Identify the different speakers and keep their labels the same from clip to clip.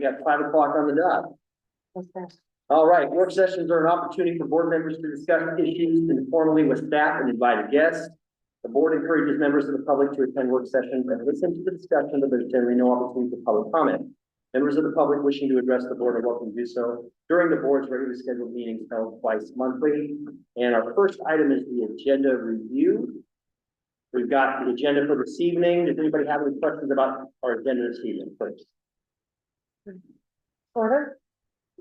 Speaker 1: got 5 o'clock on the dot. All right, work sessions are an opportunity for board members to discuss issues informally with staff and invited guests. The board encourages members of the public to attend work sessions and listen to the discussion, but there's generally no opportunity for public comment. Members of the public wishing to address the board are welcome to do so during the board's regularly scheduled meetings held twice monthly. And our first item is the agenda review. We've got the agenda for this evening. Does anybody have any questions about our agenda this evening, please?
Speaker 2: Order.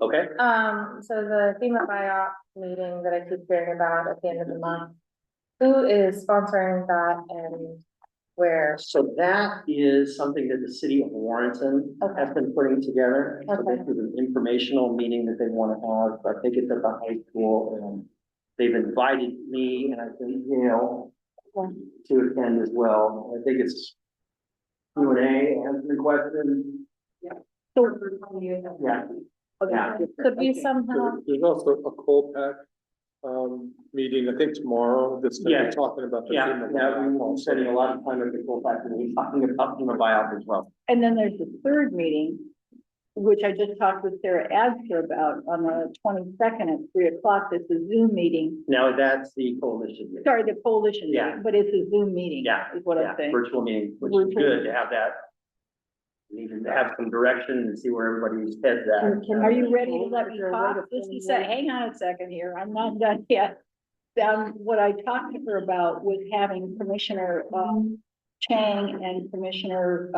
Speaker 1: Okay.
Speaker 2: So the FEMA buyout meeting that I keep hearing about at the end of the month, who is sponsoring that and where?
Speaker 1: So that is something that the city of Warrenton has been putting together. So this is an informational meeting that they want to have. I think it's at the high school, and they've invited me and I think, you know, to attend as well. I think it's Q&A, answering questions.
Speaker 2: So,
Speaker 1: Yeah. Yeah.
Speaker 2: could be somehow,
Speaker 3: There's also a Colpack meeting, I think tomorrow, that's gonna
Speaker 1: Yeah.
Speaker 3: be talking about the.
Speaker 1: Yeah,
Speaker 3: FEMA
Speaker 1: yeah, we've
Speaker 3: buyout
Speaker 1: been spending a lot of time at the full fact and he's talking about FEMA buyout as well.
Speaker 4: And then there's the third meeting, which I just talked with Sarah Adster about on the 22nd at 3 o'clock. It's a Zoom meeting.
Speaker 1: Now that's the coalition meeting.
Speaker 4: Sorry, the coalition
Speaker 1: Yeah.
Speaker 4: meeting, but it's a Zoom meeting.
Speaker 1: Yeah,
Speaker 4: Is what
Speaker 1: Yeah,
Speaker 4: I'm saying.
Speaker 1: virtual meeting, which is good to have that. We need to have some direction and see where everybody's head's at.
Speaker 4: Are you ready to let me talk? Just a sec, hang on a second here. I'm not done yet. What I talked to her about was having Commissioner Chang and Commissioner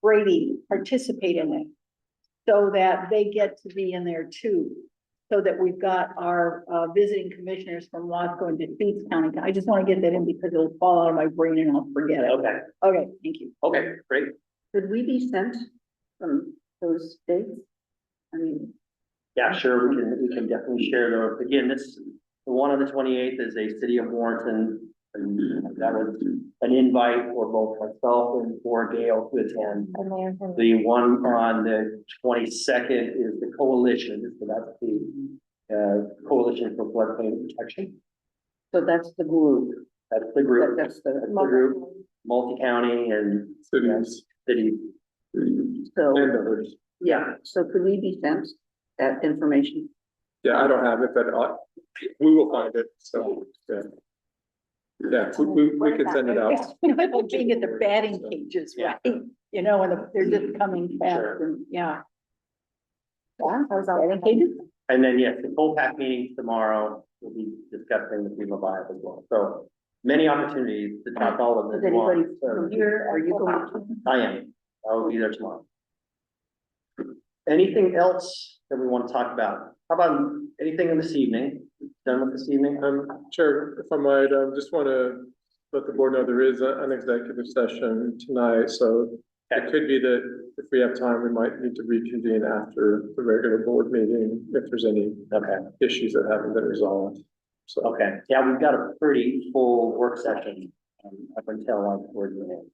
Speaker 4: Brady participate in it, so that they get to be in there too. So that we've got our visiting commissioners from Wasco and Deschutes County. I just want to get that in because it'll fall out of my brain and I'll forget it.
Speaker 1: Okay,
Speaker 4: Okay, thank you.
Speaker 1: okay, great.
Speaker 4: Could we be sent from those dates? I mean,
Speaker 1: Yeah, sure, we can definitely share those. Again, the one on the 28th is a city of Warrenton. And that was an invite for both myself and for Gail to attend. The one on the 22nd is the coalition, so that's the Coalition for Floodplain Protection.
Speaker 4: so that's the group.
Speaker 1: That's the group.
Speaker 4: That's
Speaker 1: the group, multi-county and
Speaker 3: Cities.
Speaker 1: city.
Speaker 4: So,
Speaker 3: And others.
Speaker 4: yeah, so could we be sent that information?
Speaker 3: Yeah, I don't have it, but we will find it, so, yeah. Yeah, we could send it out.
Speaker 4: Like being at the batting cages,
Speaker 1: Yeah.
Speaker 4: right? You know, and they're just coming fast
Speaker 1: Sure.
Speaker 4: and, yeah.
Speaker 2: Yeah, I was
Speaker 4: Batting cages?
Speaker 1: And then, yes, the Colpack meeting tomorrow, we'll be discussing the FEMA buyout as well. So many opportunities to talk all of
Speaker 4: Is
Speaker 1: this.
Speaker 4: anybody from here, are you going to?
Speaker 1: I am. I will be there tomorrow. Anything else that we want to talk about? How about anything this evening? Done with this evening?
Speaker 3: Chair, if I might, just want to let the board know there is an executive session tonight, so it could be that if we have time, we might need to reconvene after the regular board meeting if there's any
Speaker 1: Okay,
Speaker 3: issues that haven't been resolved. So,
Speaker 1: okay. Yeah, we've got a pretty full work session up until like we're doing it.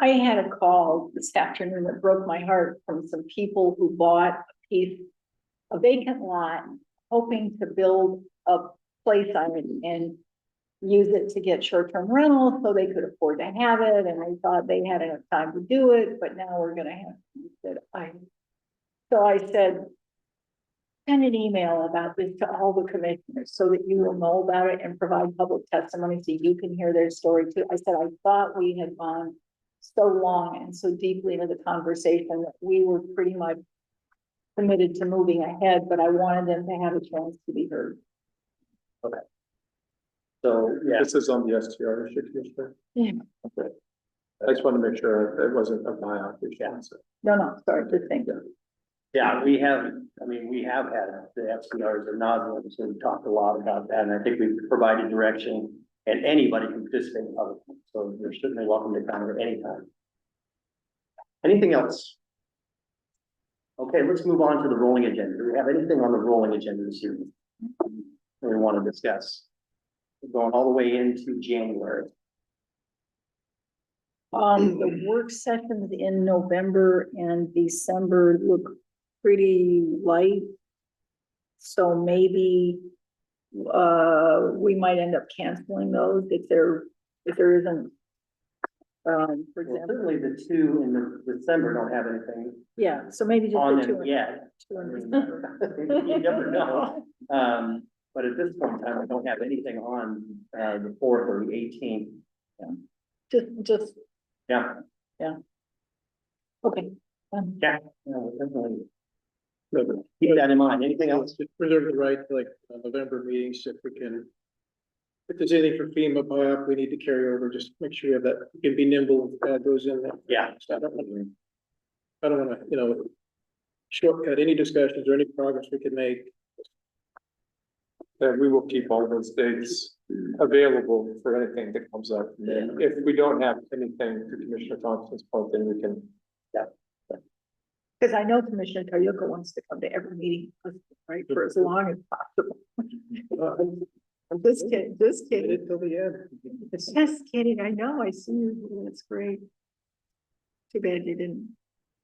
Speaker 4: I had a call this afternoon that broke my heart from some people who bought a vacant lot, hoping to build a place on it and use it to get short-term rentals so they could afford to have it, and they thought they had enough time to do it, but now we're gonna have, so I said, send an email about this to all the commissioners so that you will know about it and provide public testimony so you can hear their story too. I said, I thought we had gone so long and so deeply into the conversation that we were pretty much committed to moving ahead, but I wanted them to have a chance to be heard.
Speaker 1: So, yeah,
Speaker 3: this is on the STR issue, Commissioner.
Speaker 4: Yeah.
Speaker 3: Okay. I just want to make sure it wasn't a buyout issue.
Speaker 1: Yeah.
Speaker 3: So,
Speaker 4: No, sorry, just think.
Speaker 1: yeah, we have had the FCRs and nauseam, so we've talked a lot about that, and I think we've provided direction, and anybody can participate in public, so you're certainly welcome to come at any time. Anything else? Okay, let's move on to the rolling agenda. Do we have anything on the rolling agenda this evening that we want to discuss? We're going all the way into January.
Speaker 4: The work sessions in November and December look pretty light. So maybe we might end up canceling those if there isn't for
Speaker 1: Well,
Speaker 4: example.
Speaker 1: certainly the two in the December don't have anything
Speaker 4: Yeah, so maybe just
Speaker 1: on
Speaker 4: the two.
Speaker 1: them yet.
Speaker 4: two
Speaker 1: I
Speaker 4: in
Speaker 1: mean,
Speaker 4: December.
Speaker 1: You never know. But at this point in time, I don't have anything on, the fourth or the eighteenth.
Speaker 4: Just,
Speaker 1: Yeah,
Speaker 4: okay.
Speaker 1: yeah, no, definitely
Speaker 3: No,
Speaker 1: keep that in mind. Anything else?
Speaker 3: Just reserve the right to like November meetings if we can. If there's anything for FEMA buy-up we need to carry over, just make sure you have that, you can be nimble and add those in there.
Speaker 1: Yeah.
Speaker 3: So I don't wanna, shortcut any discussions or any progress we can make. And we will keep all those dates available for anything that comes up. And then if we don't have anything to Commissioner Thompson's point, then we can.
Speaker 4: Because I know Commissioner Toyoko wants to come to every meeting, right, for as long as possible. I'm just kidding, just
Speaker 3: Get
Speaker 4: kidding.
Speaker 3: it till the end.
Speaker 4: Just kidding, I know, I see you, that's great. Too bad you didn't.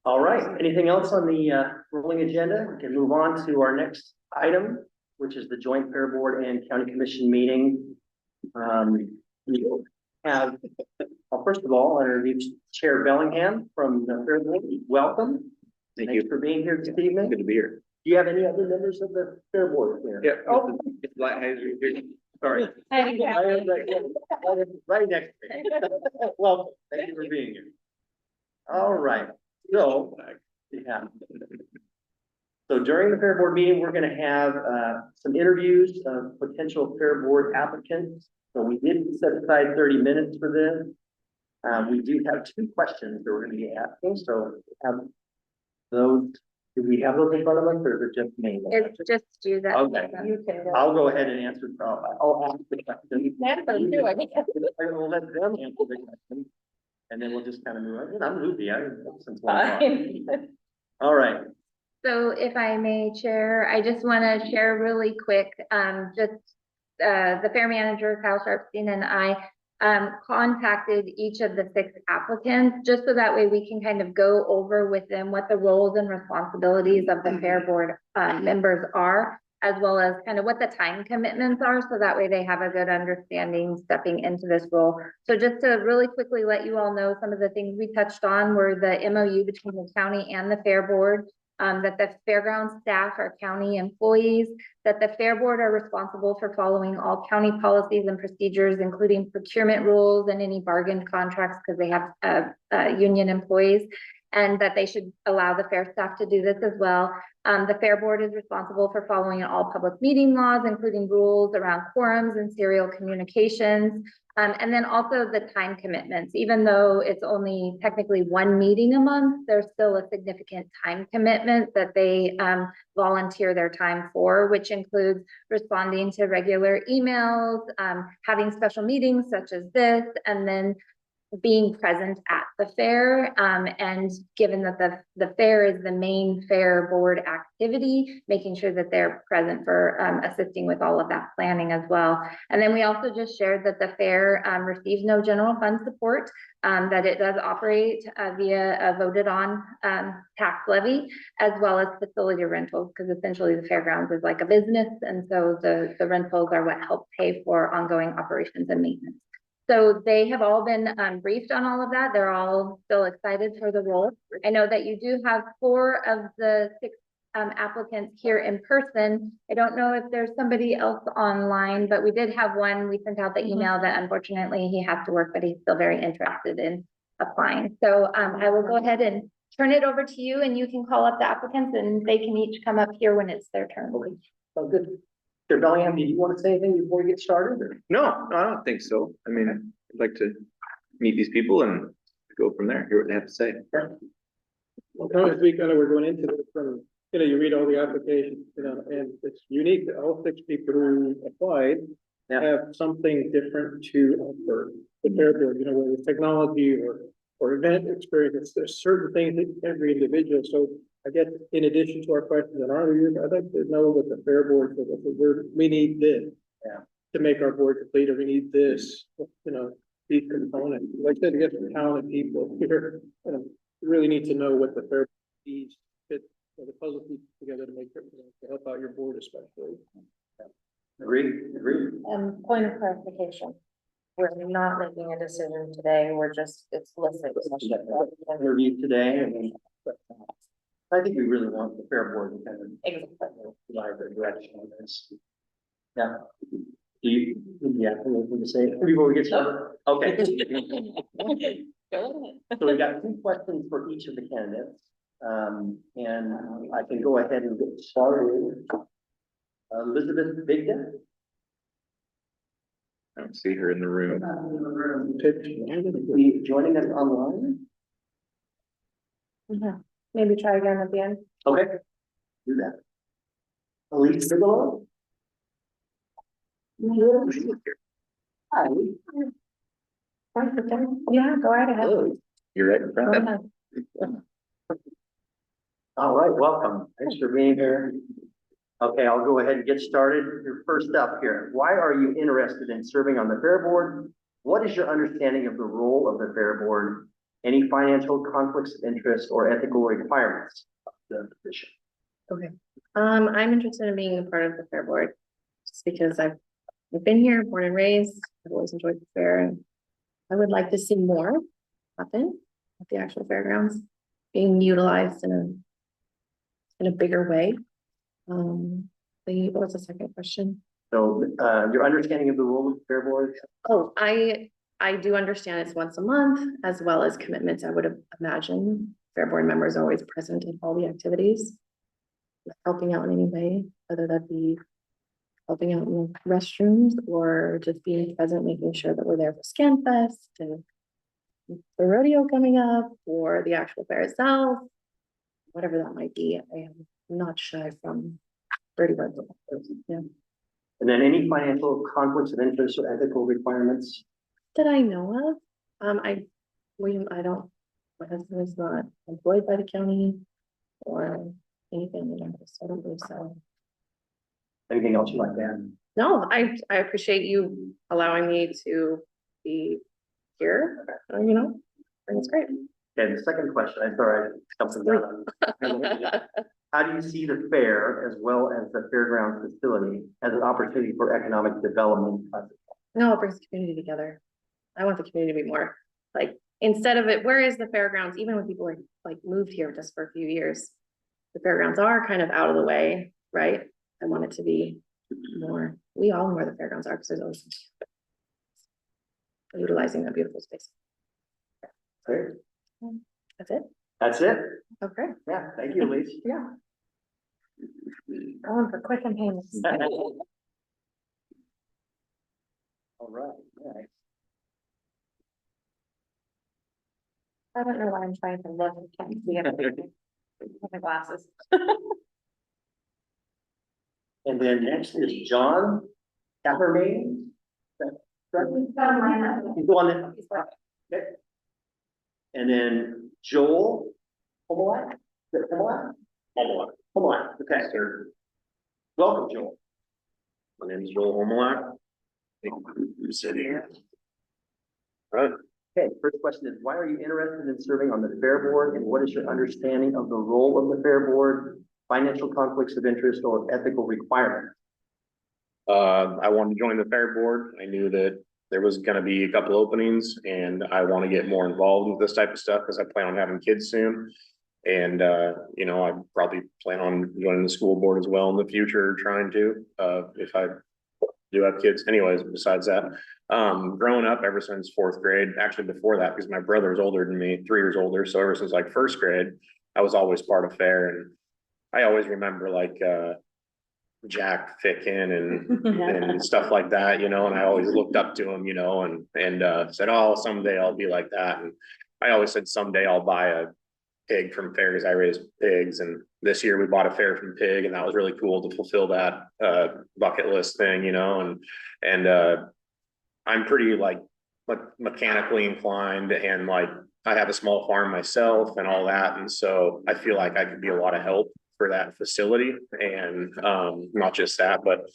Speaker 1: All right, anything else on the rolling agenda? We can move on to our next item, which is the joint fair board and county commission meeting. We have, well, first of all, I introduce Chair Bellingham from the fair board. Welcome. Thanks for being here this evening.
Speaker 5: Good to be here.
Speaker 1: Do you have any other members of the fair board here?
Speaker 5: Yeah.
Speaker 1: Oh.
Speaker 5: It's Lighthizer here. Sorry.
Speaker 1: I am right next to me. Well, thank you for being here. All right, so, yeah. So during the fair board meeting, we're gonna have some interviews of potential fair board applicants. So we did set aside 30 minutes for this. We do have two questions that we're gonna be asking, so have those, do we have those in front of us, or is it just me?
Speaker 2: It's just you that.
Speaker 1: Okay.
Speaker 2: You can.
Speaker 1: I'll go ahead and answer, I'll ask the question.
Speaker 2: That's what I'm doing.
Speaker 1: I will let them answer the question, and then we'll just kind of move on. I'm loopy, since 1 o'clock. All right,
Speaker 2: So if I may, Chair, I just want to share really quick, the fair manager, Kyle Sharpstein, and I contacted each of the 6 applicants, just so that way we can kind of go over with them what the roles and responsibilities of the fair board members are, as well as kind of what the time commitments are, so that way they have a good understanding stepping into this role. So just to really quickly let you all know, some of the things we touched on were the MOU between the county and the fair board, that the fairground staff are county employees, that the fair board are responsible for following all county policies and procedures, including procurement rules and any bargained contracts, because they have union employees, and that they should allow the fair staff to do this as well. The fair board is responsible for following all public meeting laws, including rules around quorums and serial communications. And then also the time commitments, even though it's only technically 1 meeting a month, there's still a significant time commitment that they volunteer their time for, which includes responding to regular emails, having special meetings such as this, and then being present at the fair, and given that the fair is the main fair board activity, making sure that they're present for assisting with all of that planning as well. And then we also just shared that the fair receives no general fund support, that it does operate via a voted on tax levy, as well as facility rentals, because essentially the fairgrounds is like a business, and so the rentals are what help pay for ongoing operations and maintenance. So they have all been briefed on all of that. They're all still excited for the role. I know that you do have 4 of the 6 applicants here in person. I don't know if there's somebody else online, but we did have one. We sent out the email that unfortunately he has to work, but he's still very interested in applying. So I will go ahead and turn it over to you, and you can call up the applicants and they can each come up here when it's their turn.
Speaker 1: okay, sounds good. Chair Bellingham, did you want to say anything before we get started, or?
Speaker 5: No, I don't think so. I mean, I'd like to meet these people and go from there, hear what they have to say.
Speaker 3: Well, as we kind of were going into this, from, you read all the applications, and it's unique that all 6 people who applied
Speaker 1: Yeah.
Speaker 3: have something different to offer the fair board, whether it's technology or event experience. There's certain things that every individual. So I guess in addition to our questions on our reviews, I'd like to know what the fair board says. We need this.
Speaker 1: Yeah.
Speaker 3: To make our board complete, or we need this, these components. Like I said, to get some talented people here, really need to know what the fair needs, fit the puzzle pieces together to make it, to help out your board especially.
Speaker 1: Agree.
Speaker 2: Point of clarification.
Speaker 6: We're not making a decision today, it's listening.
Speaker 1: Interview today, and then, I think we really want the fair board to kind of provide their direction on this. Yeah. Do you, anything to say before we get started? Okay. So we got 2 questions for each of the candidates. And I can go ahead and get started. Elizabeth Bigda.
Speaker 5: I don't see her in the room.
Speaker 1: Joining us online.
Speaker 6: Maybe try again at the end.
Speaker 1: Okay. Do that. Elise Bigelow. Hi.
Speaker 6: Yeah, go right ahead.
Speaker 1: Hello.
Speaker 5: You're right in front
Speaker 6: Go
Speaker 5: of
Speaker 6: ahead.
Speaker 1: All right, welcome. Thanks for being here. Okay, I'll go ahead and get started. You're first up here. Why are you interested in serving on the fair board? What is your understanding of the role of the fair board? Any financial conflicts of interest or ethical requirements of the position?
Speaker 6: I'm interested in being a part of the fair board, just because I've been here, born and raised. I've always enjoyed the fair, and I would like to see more happen at the actual fairgrounds, being utilized in a bigger way. What was the second question?
Speaker 1: So, your understanding of the role of the fair board?
Speaker 6: Oh, I do understand it's once a month, as well as commitments. I would have imagined fair board members are always present in all the activities, helping out in any way, whether that be helping out in the restrooms or just being present, making sure that we're there for Scan Fest and the rodeo coming up or the actual fair itself, whatever that might be. I am not shy from Birdie Bird. Yeah.
Speaker 1: And then any financial conflicts of interest or ethical requirements?
Speaker 6: That I know of, I don't, my husband is not employed by the county or any family members, so I don't believe so.
Speaker 1: Anything else you'd like to add?
Speaker 6: No, I appreciate you allowing me to be here, I think it's great.
Speaker 1: Okay, the second question, I'm sorry, I jumped down. How do you see the fair as well as the fairground facility as an opportunity for economic development?
Speaker 6: No, it brings the community together. I want the community to be more like, instead of it, where is the fairgrounds, even when people like moved here just for a few years, the fairgrounds are kind of out of the way, right? I want it to be more, we all know where the fairgrounds are because there's always utilizing that beautiful space.
Speaker 1: Great.
Speaker 6: That's it.
Speaker 1: That's it?
Speaker 6: Okay.
Speaker 1: Yeah, thank you, Elise.
Speaker 6: Yeah. Going for quick and painless.
Speaker 1: All right, nice.
Speaker 6: I don't know why I'm trying to look. I can't see everything. With my glasses.
Speaker 1: And then next is John Cappermain. He's the one that. Okay. And then Joel Homelak. Is it Homelak? Homelak, okay.
Speaker 5: Sir.
Speaker 1: Welcome, Joel.
Speaker 5: My name is Joel Homelak. You sit here. Right.
Speaker 1: Okay, first question is, why are you interested in serving on the fair board, and what is your understanding of the role of the fair board, financial conflicts of interest, or ethical requirements?
Speaker 7: I wanted to join the fair board. I knew that there was gonna be a couple openings and I want to get more involved with this type of stuff because I plan on having kids soon. And, I probably plan on joining the school board as well in the future, trying to, if I do have kids. Anyways, besides that, growing up ever since 4th grade, actually before that, because my brother is older than me, 3 years older. So ever since like 1st grade, I was always part of fair. And I always remember like, Jack Ficken and stuff like that, and I always looked up to him, and said, oh, someday I'll be like that. And I always said, someday I'll buy a pig from fair because I raise pigs. And this year we bought a fair from pig, and that was really cool to fulfill that bucket list thing, and I'm pretty like mechanically inclined, and like I have a small farm myself and all that. And so I feel like I could be a lot of help for that facility. And not just that, but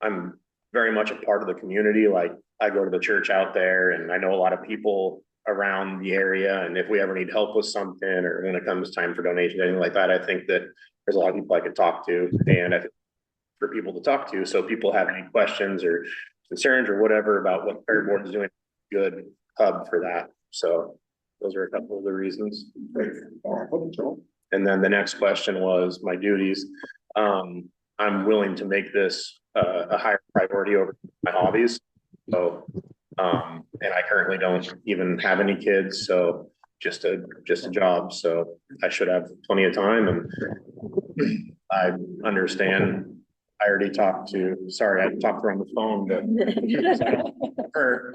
Speaker 7: I'm very much a part of the community. Like I go to the church out there and I know a lot of people around the area. And if we ever need help with something, or when it comes time for donations, anything like that, I think that there's a lot of people I could talk to, and I think for people to talk to. So people have any questions or concerns or whatever about what the fair board is doing, good hub for that. So those are a couple of the reasons. And then the next question was my duties. I'm willing to make this a higher priority over my hobbies. So, and I currently don't even have any kids, so just a job. So I should have plenty of time, and I understand. I already talked to, sorry, I talked to her on the phone, but her,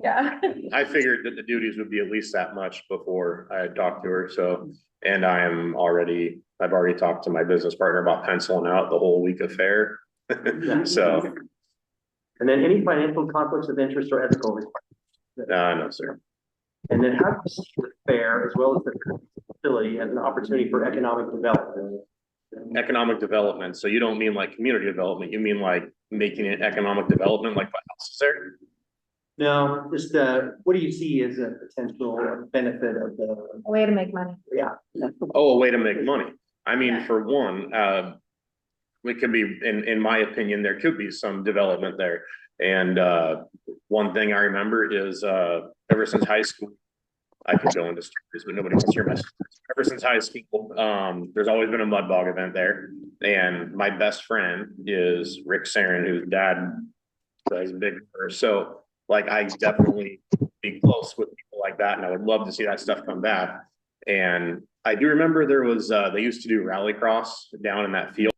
Speaker 6: Yeah.
Speaker 7: I figured that the duties would be at least that much before I had talked to her, so, and I've already talked to my business partner about penciling out the whole week of fair. So,
Speaker 1: And then any financial conflicts of interest or ethical requirements?
Speaker 7: no, sir.
Speaker 1: And then how do you see the fair as well as the facility as an opportunity for economic development?
Speaker 7: Economic development, so you don't mean like community development, you mean like making it economic development, like what else is there?
Speaker 1: No, just, what do you see as a potential benefit of the,
Speaker 2: A way to make money.
Speaker 1: yeah,
Speaker 7: Oh, a way to make money. I mean,
Speaker 2: Yeah.
Speaker 7: for one, we could be, in my opinion, there could be some development there. And, one thing I remember is, ever since high school, I could go into stories, but nobody wants to hear my stories. Ever since high school, there's always been a mud bog event there. And my best friend is Rick Sarin, whose dad is big. So like, I definitely be close with people like that. And I would love to see that stuff come back. And I do remember there was, they used to do rallycross down in that field.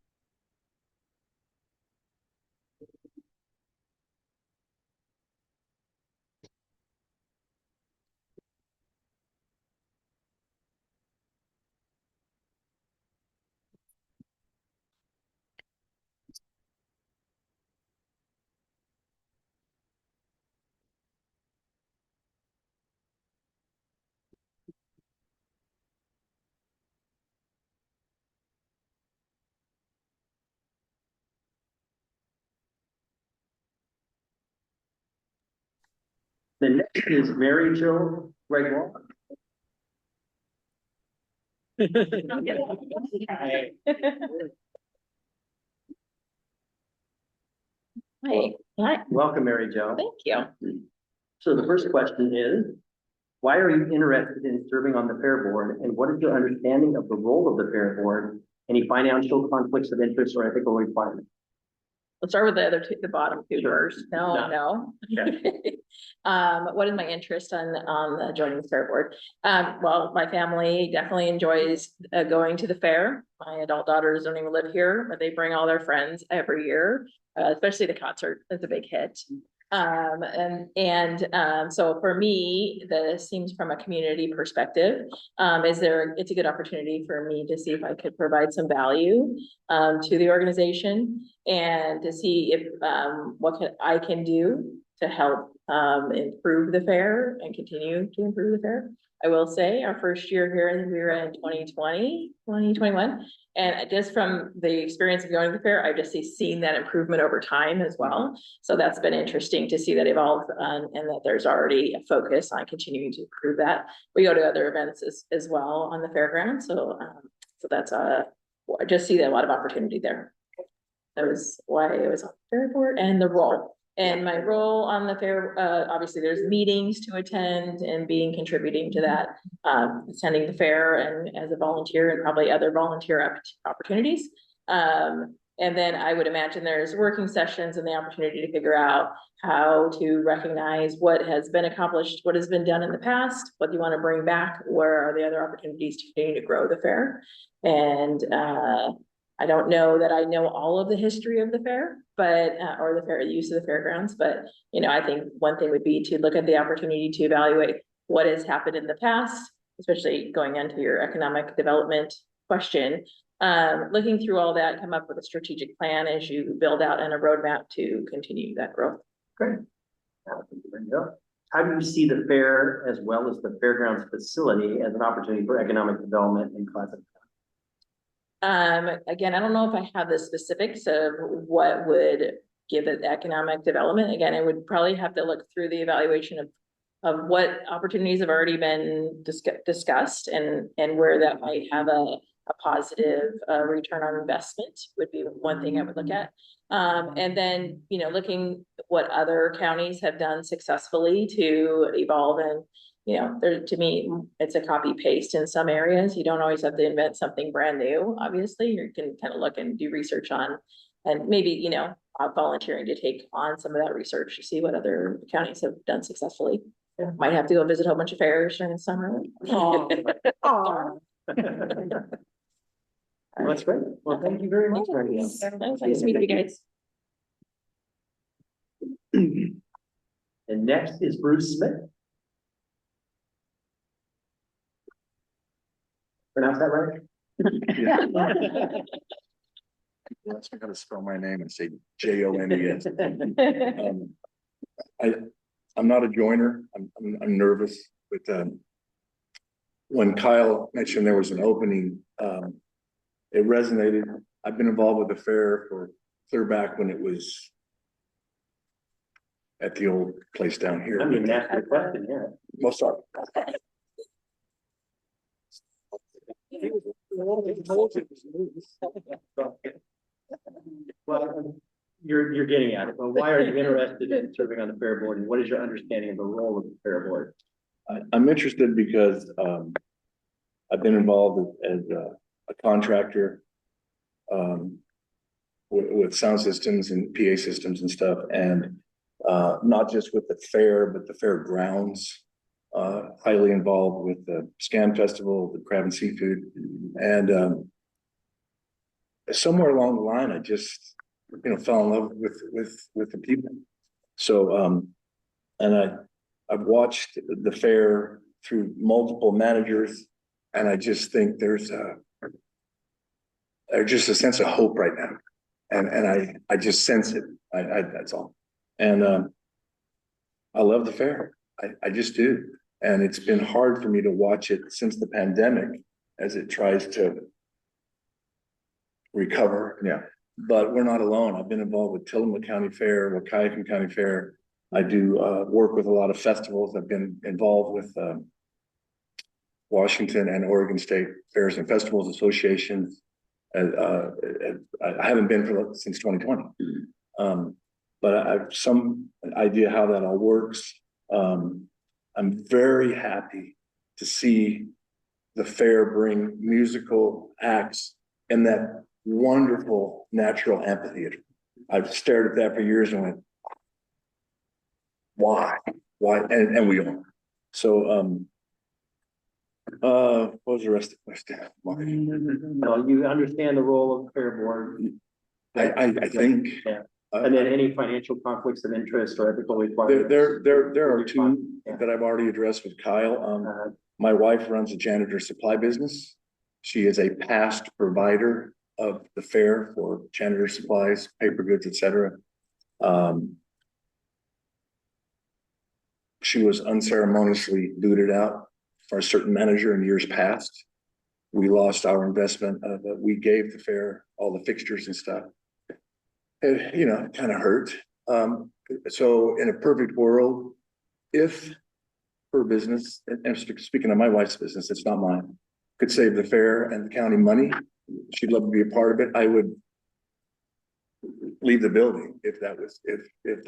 Speaker 1: the next is Mary Jo Gregoire.
Speaker 6: Hi,
Speaker 1: Welcome, Mary Jo.
Speaker 6: thank you.
Speaker 1: So the first question is, why are you interested in serving on the fair board, and what is your understanding of the role of the fair board? Any financial conflicts of interest or ethical requirements?
Speaker 4: Let's start with the other two, the bottom two
Speaker 1: Sure.
Speaker 4: first. No. What is my interest on joining the fair board? Well, my family definitely enjoys going to the fair. My adult daughters don't even live here, but they bring all their friends every year, especially the concert is a big hit. So for me, this seems from a community perspective, it's a good opportunity for me to see if I could provide some value to the organization and to see if what I can do to help improve the fair and continue to improve the fair. I will say our first year here, I think we were in 2021. And just from the experience of going to the fair, I've just seen that improvement over time as well. So that's been interesting to see that evolve and that there's already a focus on continuing to improve that. We go to other events as well on the fairground. So that's I just see a lot of opportunity there. That was why it was on the fair board and the role. And my role on the fair, obviously there's meetings to attend and contributing to that, attending the fair and as a volunteer and probably other volunteer opportunities. And then I would imagine there's working sessions and the opportunity to figure out how to recognize what has been accomplished, what has been done in the past, what do you want to bring back, where are the other opportunities to continue to grow the fair. And I don't know that I know all of the history of the fair, but, or the fair use of the fairgrounds, but, I think one thing would be to look at the opportunity to evaluate what has happened in the past, especially going into your economic development question. Looking through all that, come up with a strategic plan as you build out and a roadmap to continue that growth.
Speaker 1: Great. How do you see the fair as well as the fairgrounds facility as an opportunity for economic development in Clatsop?
Speaker 4: Again, I don't know if I have the specifics of what would give it economic development. Again, I would probably have to look through the evaluation of what opportunities have already been discussed and where that might have
Speaker 8: a positive, return on investment would be one thing I would look at. And then, you know, looking what other counties have done successfully to evolve and, you know, there, to me, it's a copy paste in some areas. You don't always have to invent something brand new. Obviously, you can kind of look and do research on, and maybe, you know, volunteering to take on some of that research to see what other counties have done successfully. Might have to go visit a whole bunch of fairs during the summer.
Speaker 1: Well, that's great. Well, thank you very much. Randy.
Speaker 8: Nice to meet you guys.
Speaker 1: And next is Bruce Smith. Pronounce that right?
Speaker 9: Unless I'm gonna spell my name and say Jones. I'm not a joiner. I'm nervous, but when Kyle mentioned there was an opening, it resonated. I've been involved with the fair for clear back when it was at the old place down here.
Speaker 1: I mean, that's the question, yeah.
Speaker 9: Well, sorry.
Speaker 1: Well, you're getting at it, but why are you interested in serving on the fair board, and what is your understanding of the role of the fair board?
Speaker 9: I'm interested because I've been involved as a contractor with sound systems and PA systems and stuff, and not just with the fair, but the fairgrounds. Highly involved with the Scam Festival, the Crab and Seafood, and somewhere along the line, I just fell in love with the people. So and I've watched the fair through multiple managers, and I just think there's just a sense of hope right now, and I just sense it. I that's all, and I love the fair. I just do. And it's been hard for me to watch it since the pandemic as it tries to recover.
Speaker 5: Yeah.
Speaker 9: But we're not alone. I've been involved with Tillamook County Fair, Waukegan County Fair. I do work with a lot of festivals. I've been involved with Washington and Oregon State Fairs and Festivals Associations. I haven't been since 2020. But I have some idea how that all works. I'm very happy to see the fair bring musical acts in that wonderful natural amphitheater. I've stared at that for years and went, why? And we don't. So, what was the rest of the question?
Speaker 1: No, you understand the role of the fair board.
Speaker 9: I think.
Speaker 1: Yeah. And then any financial conflicts of interest or ethical requirements?
Speaker 9: There are two that I've already addressed with Kyle. My wife runs a janitor supply business. She is a past provider of the fair for janitor supplies, paper goods, etc. She was unceremoniously booted out for a certain manager in years past. We lost our investment that we gave the fair, all the fixtures and stuff. It kind of hurt. So in a perfect world, if her business, and speaking of my wife's business, it's not mine, could save the fair and the county money, she'd love to be a part of it. I would leave the building if that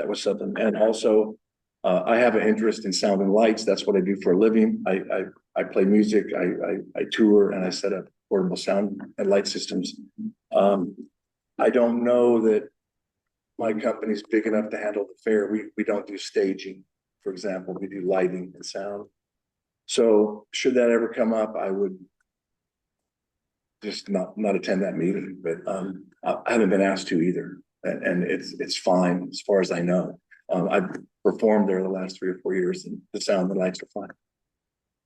Speaker 9: was something. And also, I have an interest in sound and lights. That's what I do for a living. I play music, I tour, and I set up portable sound and light systems. I don't know that my company's big enough to handle the fair. We don't do staging, for example. We do lighting and sound. So should that ever come up, I would just not attend that meeting. But I haven't been asked to either, and it's fine as far as I know. I've performed there the last 3 or 4 years, and the sound and lights are fine.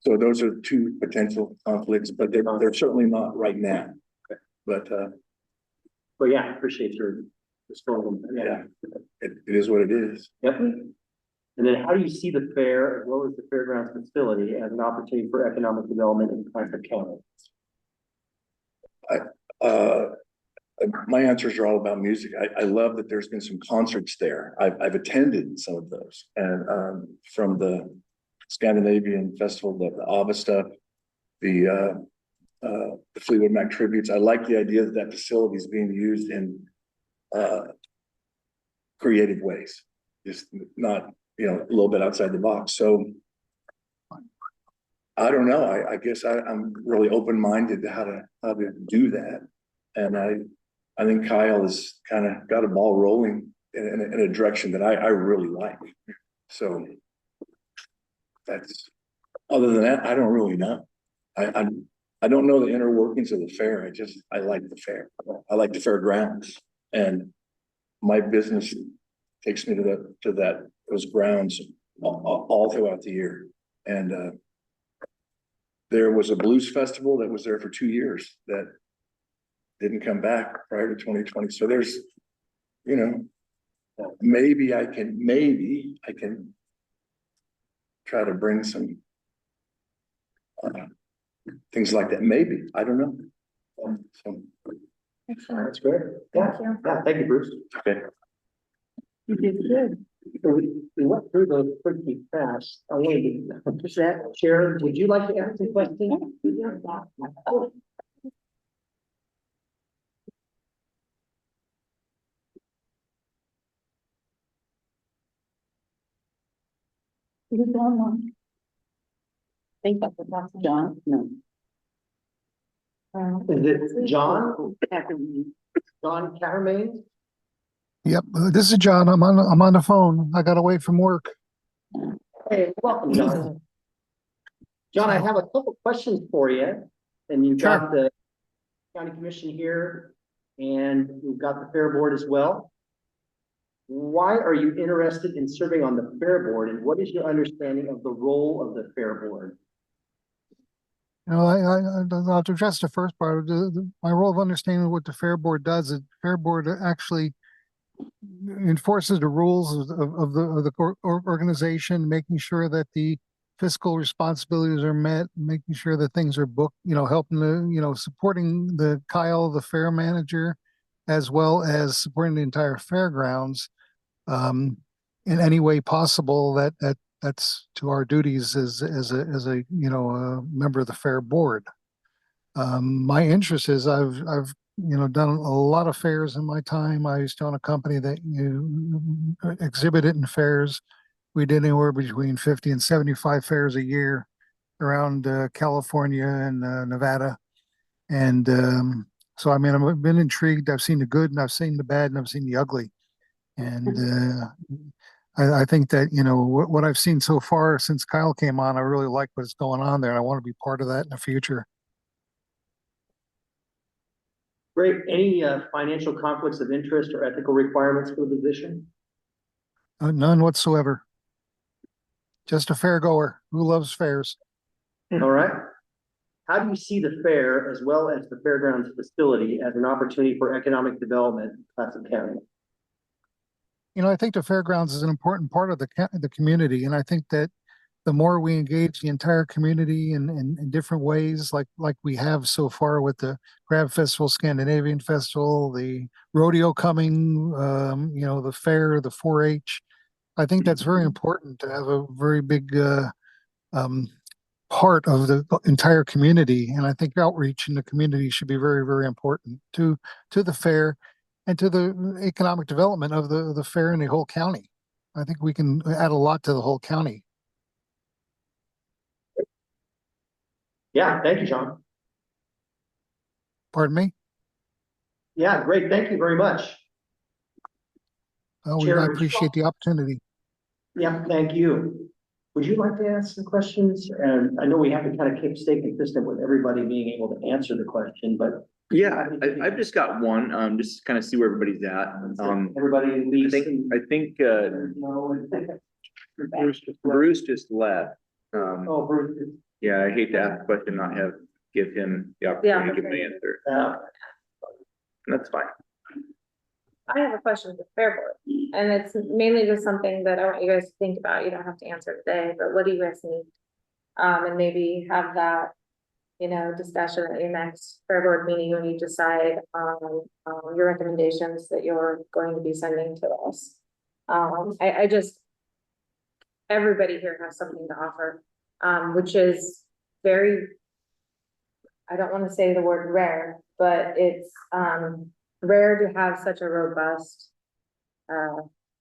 Speaker 9: So those are two potential conflicts, but they're certainly not right now. But
Speaker 1: yeah, I appreciate your story.
Speaker 9: yeah, it is what it is.
Speaker 1: Yep. And then how do you see the fair as well as the fairgrounds facility as an opportunity for economic development in Clatsop County?
Speaker 9: My answers are all about music. I love that there's been some concerts there. I've attended some of those, and from the Scandinavian Festival, the ABBA stuff, the the Fleetwood Mac tributes. I like the idea that that facility is being used in creative ways, just not, you know, a little bit outside the box. So I don't know. I guess I'm really open-minded to how to do that. And I think Kyle has kind of got a ball rolling in a direction that I really like. So that's, other than that, I don't really know. I don't know the inner workings of the fair. I like the fair. I like the fairgrounds, and my business takes me to those grounds all throughout the year. And there was a blues festival that was there for 2 years that didn't come back prior to 2020. So there's, you know, maybe I can try to bring some things like that. Maybe, I don't know. So
Speaker 1: That's great. Yeah, yeah, thank you, Bruce.
Speaker 9: okay.
Speaker 4: You did good.
Speaker 1: We went through those pretty fast. I wanted to, just that, Sharon, would you like to ask a question?
Speaker 4: You don't want. Think that's John, no.
Speaker 1: Is it John? John Cattermain?
Speaker 10: Yep, this is John. I'm on the phone. I got away from work.
Speaker 1: Hey, welcome, John. John, I have a couple questions for you, and you've
Speaker 10: Sure.
Speaker 1: got the county commission here, and we've got the fair board as well. Why are you interested in serving on the fair board, and what is your understanding of the role of the fair board?
Speaker 10: You know, I'll address the first part. My role of understanding what the fair board does is the fair board actually enforces the rules of the organization, making sure that the fiscal responsibilities are met, making sure that things are booked, you know, helping supporting Kyle, the fair manager, as well as supporting the entire fairgrounds in any way possible. That's to our duties as a a member of the fair board. My interest is I've done a lot of fairs in my time. I used to own a company that exhibited in fairs. We did anywhere between 50 and 75 fairs a year around California and Nevada. And so, I mean, I've been intrigued. I've seen the good and I've seen the bad and I've seen the ugly. And I think that, what I've seen so far since Kyle came on, I really like what's going on there. And I want to be part of that in the future.
Speaker 1: Great. Any financial conflicts of interest or ethical requirements for the position?
Speaker 10: None whatsoever. Just a fair goer who loves fairs.
Speaker 1: All right. How do you see the fair as well as the fairgrounds facility as an opportunity for economic development in Clatsop County?
Speaker 10: I think the fairgrounds is an important part of the community, and I think that the more we engage the entire community in different ways, like we have so far with the Crab Festival, Scandinavian Festival, the rodeo coming, the fair, the 4-H. I think that's very important to have a very big part of the entire community, and I think outreach in the community should be very, very important to the fair and to the economic development of the fair in the whole county. I think we can add a lot to the whole county.
Speaker 1: Yeah, thank you, John.
Speaker 10: Pardon me?
Speaker 1: Yeah, great. Thank you very much.
Speaker 10: Oh,
Speaker 1: Chair,
Speaker 10: I appreciate the opportunity.
Speaker 1: Yeah, thank you. Would you like to ask some questions? And I know we have to kind of stay consistent with everybody being able to answer the question, but
Speaker 5: Yeah, I've just got one, just to kind of see where everybody's at.
Speaker 1: everybody
Speaker 5: I
Speaker 1: leaves.
Speaker 5: think,
Speaker 1: No.
Speaker 5: Bruce just left.
Speaker 1: Oh, Bruce.
Speaker 5: Yeah, I hate to ask a question, not give him the opportunity to give me an answer. That's fine.
Speaker 6: I have a question for the fair board, and it's mainly just something that I want you guys to think about. You don't have to answer today, but what do you guys need? And maybe have that, discussion at your next fair board meeting when you decide on your recommendations that you're going to be sending to us. I just, everybody here has something to offer, which is very,
Speaker 11: I don't want to say the word rare, but it's, rare to have such a robust,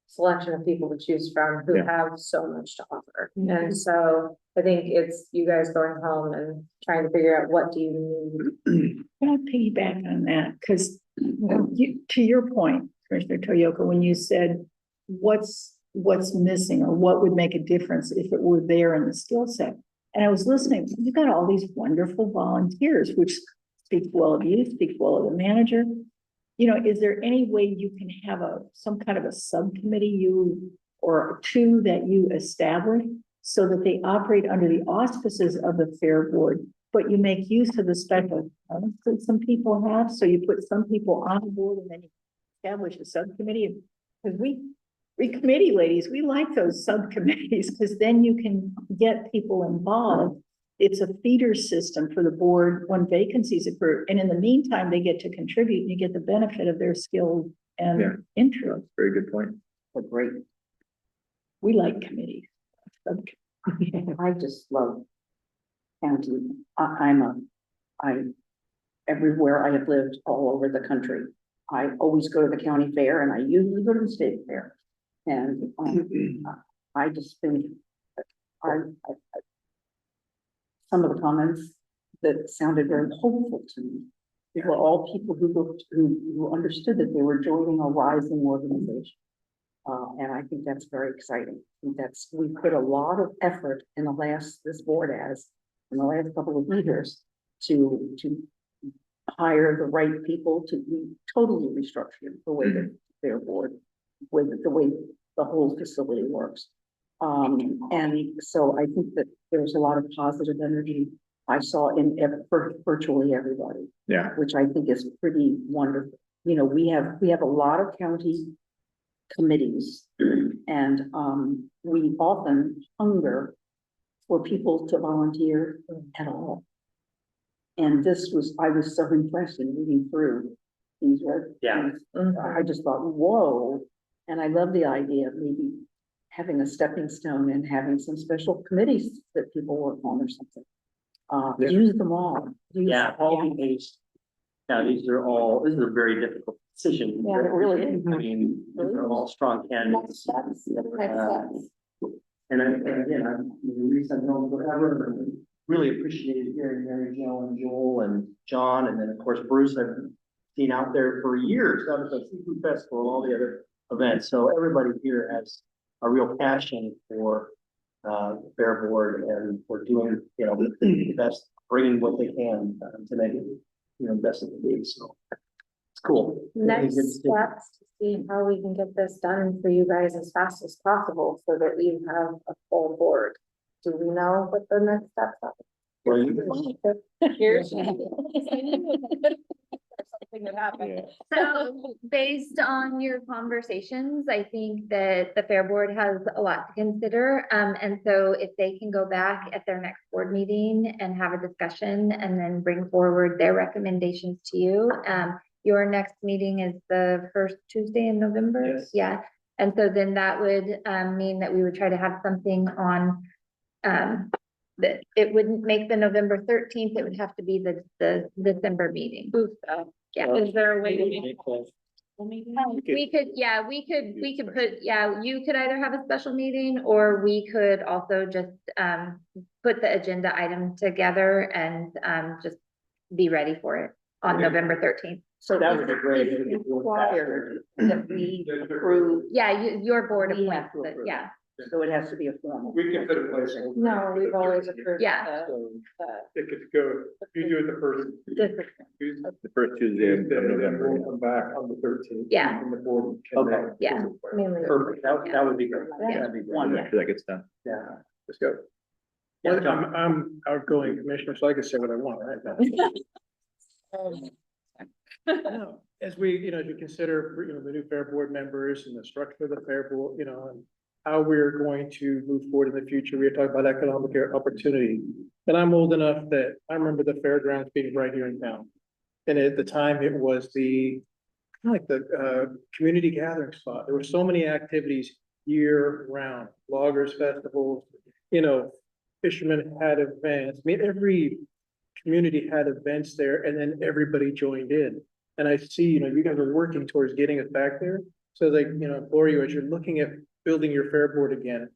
Speaker 11: selection of people to choose from who
Speaker 5: Yeah.
Speaker 11: have so much to offer. And so I think it's you guys going home and trying to figure out what do you need.
Speaker 4: Can I piggyback on that? Because to your point, Commissioner Toyoko, when you said what's missing or what would make a difference if it were there in the skill set. And I was listening, you've got all these wonderful volunteers, which speaks well of you, speaks well of the manager. You know, is there any way you can have some kind of a subcommittee or two that you establish so that they operate under the auspices of the Fair Board, but you make use of the special talents that some people have, so you put some people on the board and then you establish a subcommittee? Because we committee ladies, we like those subcommittees because then you can get people involved. It's a feeder system for the board when vacancies occur. And in the meantime, they get to contribute and you get the benefit of their skill
Speaker 5: Yeah.
Speaker 4: and interest.
Speaker 5: Very good point.
Speaker 4: Great. We like committees.
Speaker 12: I just love county. Everywhere I have lived all over the country. I always go to the county fair and I usually go to the state fair. And I just think some of the comments that sounded very hopeful to me. They were all people who understood that they were joining a rising organization. And I think that's very exciting. I think we put a lot of effort in this board in the last couple of years to hire the right people to be totally restructured the way that their board, with the way the whole facility works. And so I think that there's a lot of positive energy I saw in virtually everybody.
Speaker 5: Yeah.
Speaker 12: Which I think is pretty wonderful. You know, we have a lot of county committees and we often hunger for people to volunteer at all. And I was so impressed in reading through these.
Speaker 1: Yeah.
Speaker 12: I just thought, whoa. And I love the idea of maybe having a stepping stone and having some special committees that people work on or something. Use them all.
Speaker 1: Yeah, all these. Now, this is a very difficult decision.
Speaker 12: Yeah, it really is.
Speaker 1: I mean, these are all strong candidates. And again, I've known forever and really appreciated hearing Mary Jo and Joel and John, and then of course Bruce I've seen out there for years, out at the Seafood Festival and all the other events. So everybody here has a real passion for the Fair Board and for doing, the best, bringing what they can to make it, best it can be. So it's cool.
Speaker 11: Next steps to see how we can get this done for you guys as fast as possible so that we have a full board. Do we know what the next steps are?
Speaker 1: Well,
Speaker 11: Here's.
Speaker 5: Yeah.
Speaker 2: So based on your conversations, I think that the Fair Board has a lot to consider. And so if they can go back at their next board meeting and have a discussion and then bring forward their recommendations to you. Your next meeting is the first Tuesday in November?
Speaker 1: Yes.
Speaker 2: Yeah. And so then that would mean that we would try to have something on that it wouldn't make the November 13th. It would have to be the December meeting. Yeah.
Speaker 11: Is there a way to make?
Speaker 2: We could put, you could either have a special meeting or we could also just put the agenda item together and just be ready for it on November 13th.
Speaker 12: So
Speaker 1: that would be great.
Speaker 12: It's required that we approve,
Speaker 2: Yeah, your board
Speaker 12: We have
Speaker 2: appoints
Speaker 12: to
Speaker 2: it,
Speaker 12: approve.
Speaker 2: yeah.
Speaker 12: so it has to be a formal.
Speaker 3: We can put a place.
Speaker 11: No, we've always approved.
Speaker 2: Yeah.
Speaker 3: It could go, if you do it the first. Tuesday,
Speaker 5: The first Tuesday of
Speaker 3: then
Speaker 5: November.
Speaker 3: we'll come back on the 13th.
Speaker 2: Yeah.
Speaker 3: And the board can.
Speaker 1: Okay.
Speaker 2: Yeah.
Speaker 11: Mainly.
Speaker 1: perfect. That would be great. That'd be great.
Speaker 5: After that gets done.
Speaker 1: Yeah.
Speaker 3: Let's go.
Speaker 1: Yeah,
Speaker 3: Well,
Speaker 1: John.
Speaker 3: I'm outgoing commissioner, so I can say what I want, right? No, as we, as we consider, the new fair board members and the structure of the fair board, and how we're going to move forward in the future, we were talking about economic opportunity. And I'm old enough that I remember the fairgrounds being right here in town. And at the time, it was kind of like the community gathering spot. There were so many activities year round, loggers festivals, fishermen had events. I mean, every community had events there and then everybody joined in. And I see, you guys are working towards getting us back there. So like, implore you, as you're looking at building your fair board again,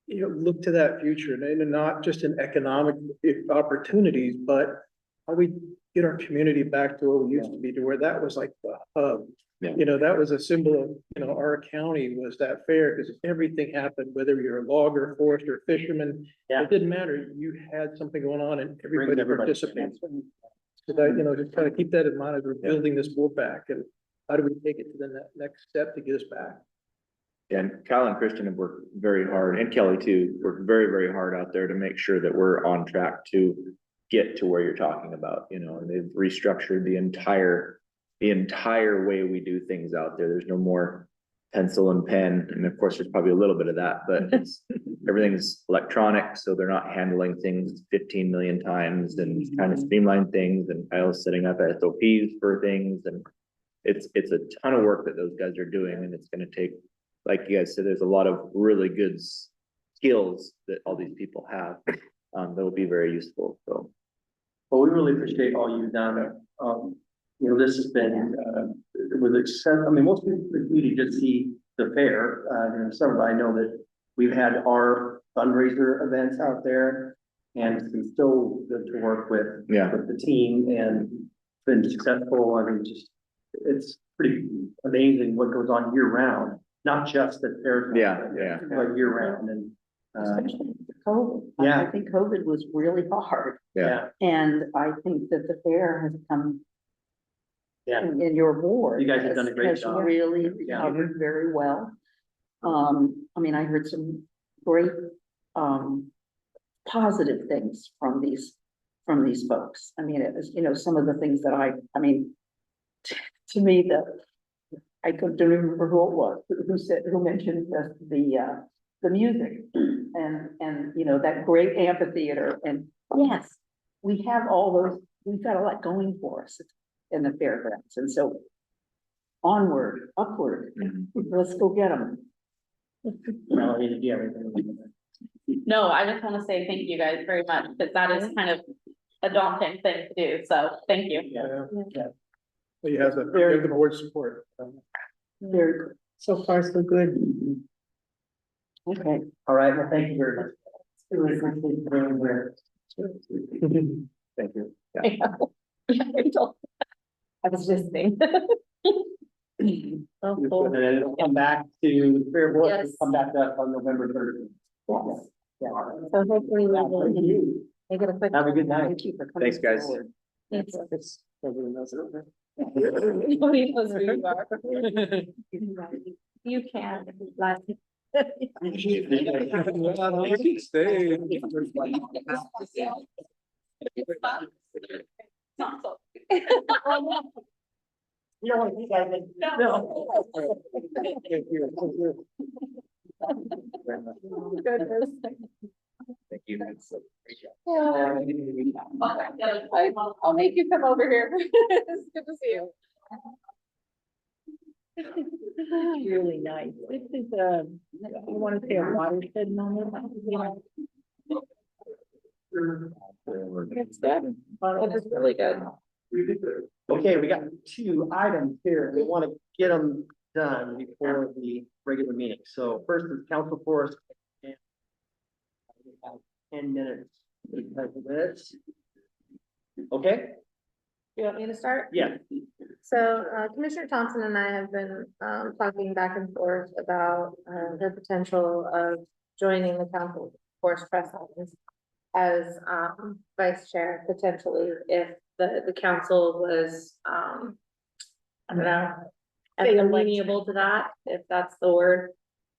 Speaker 3: look to that future and not just in economic opportunities, but how we get our community back to what we used to be, to where that was like the hub.
Speaker 5: Yeah.
Speaker 3: That was a symbol of, our county was that fair, because everything happened, whether you're a logger, forester, fisherman,
Speaker 1: Yeah.
Speaker 3: it didn't matter. You had something going on and everybody
Speaker 1: everybody.
Speaker 3: participated. So that, just kind of keep that in mind as we're building this board back, and how do we take it to the next step to get us back?
Speaker 5: And Kyle and Christian have worked very hard, and Kelly too, worked very, very hard out there to make sure that we're on track to get to where you're talking about, and they've restructured the entire way we do things out there. There's no more pencil and pen, and of course, there's probably a little bit of that, but everything's electronic, so they're not handling things 15 million times and trying to streamline things, and Kyle's setting up SOPs for things, and it's a ton of work that those guys are doing, and it's gonna take, like you guys said, there's a lot of really good skills that all these people have, that will be very useful, so.
Speaker 1: Well, we really appreciate all you've done. This has been, with extent, most people in the community just see the fair. I know that we've had our fundraiser events out there, and it's been so good to work with the team and been successful. It's pretty amazing what goes on year round, not just at fair. But year round, and
Speaker 12: Especially COVID.
Speaker 1: Yeah.
Speaker 12: I think COVID was really hard.
Speaker 5: Yeah.
Speaker 12: And I think that the fair has come.
Speaker 1: Yeah.
Speaker 12: And your board.
Speaker 1: You guys have done a great
Speaker 12: has
Speaker 1: job.
Speaker 12: really
Speaker 1: Yeah.
Speaker 12: recovered very well. I heard some great, positive things from these folks. It was, some of the things that to me, I don't remember who it was, who mentioned the music and, that great amphitheater. And yes, we have all those, we've got a lot going for us in the fairgrounds. And so onward, upward, let's go get them.
Speaker 13: No, I just want to say thank you guys very much, because that is kind of a daunting thing to do, so thank you.
Speaker 3: Well, you have the board support.
Speaker 12: Very good.
Speaker 1: So far, so good.
Speaker 12: Okay.
Speaker 1: All right, well, thank you very much. Thank you.
Speaker 13: I was just saying.
Speaker 1: And then it'll come back to the fair board,
Speaker 13: Yes.
Speaker 1: come back to us on November 3rd.
Speaker 13: Yes.
Speaker 1: Yeah.
Speaker 13: So hopefully we will make it a quick.
Speaker 1: Have a good night.
Speaker 12: Thank you for coming
Speaker 5: Thanks, guys.
Speaker 12: forward.
Speaker 13: Thank you.
Speaker 1: Everyone knows it.
Speaker 13: Nobody knows who you are. You can, like.
Speaker 1: You don't want to see guys. No.
Speaker 13: Goodness.
Speaker 5: Thank you.
Speaker 13: I'll make you come over here. It's good to see you.
Speaker 4: Really nice. This is I want to say a watershed moment.
Speaker 13: It's good. It is really good.
Speaker 1: Okay, we got 2 items here. We want to get them done before the regular meeting. So first is council forest. 10 minutes. Because of this. Okay?
Speaker 11: You want me to start?
Speaker 1: Yeah.
Speaker 11: So Commissioner Thompson and I have been talking back and forth about the potential of joining the council force press office as vice chair potentially if the council was I don't know, amenable to that, if that's the word.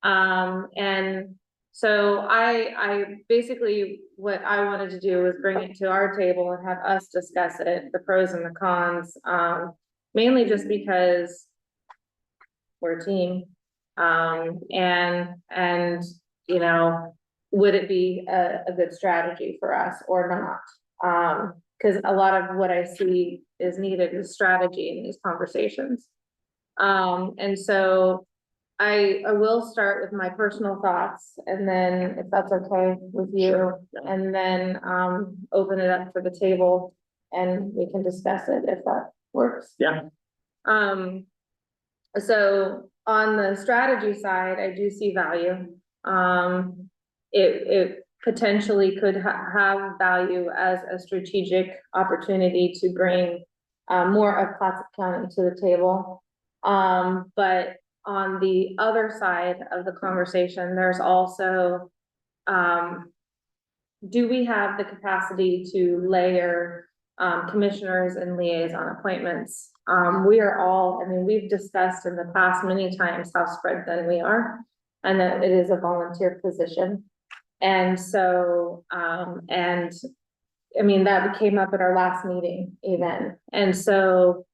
Speaker 11: And so I basically, what I wanted to do was bring it to our table and have us discuss it, the pros and the cons, mainly just because we're a team. And would it be a good strategy for us or not? Because a lot of what I see is needed is strategy in these conversations. And so I will start with my personal thoughts, and then if that's okay with you, and then open it up for the table. and we can discuss it if that works.
Speaker 1: Yeah.
Speaker 11: So on the strategy side, I do see value. It potentially could have value as a strategic opportunity to bring more of Clatsop County to the table. But on the other side of the conversation, there's also, do we have the capacity to layer commissioners and liaison appointments? We are all, I mean, we've discussed in the past many times how spread thin we are, and that it is a volunteer position. And so, and I mean, that came up at our last meeting even. And so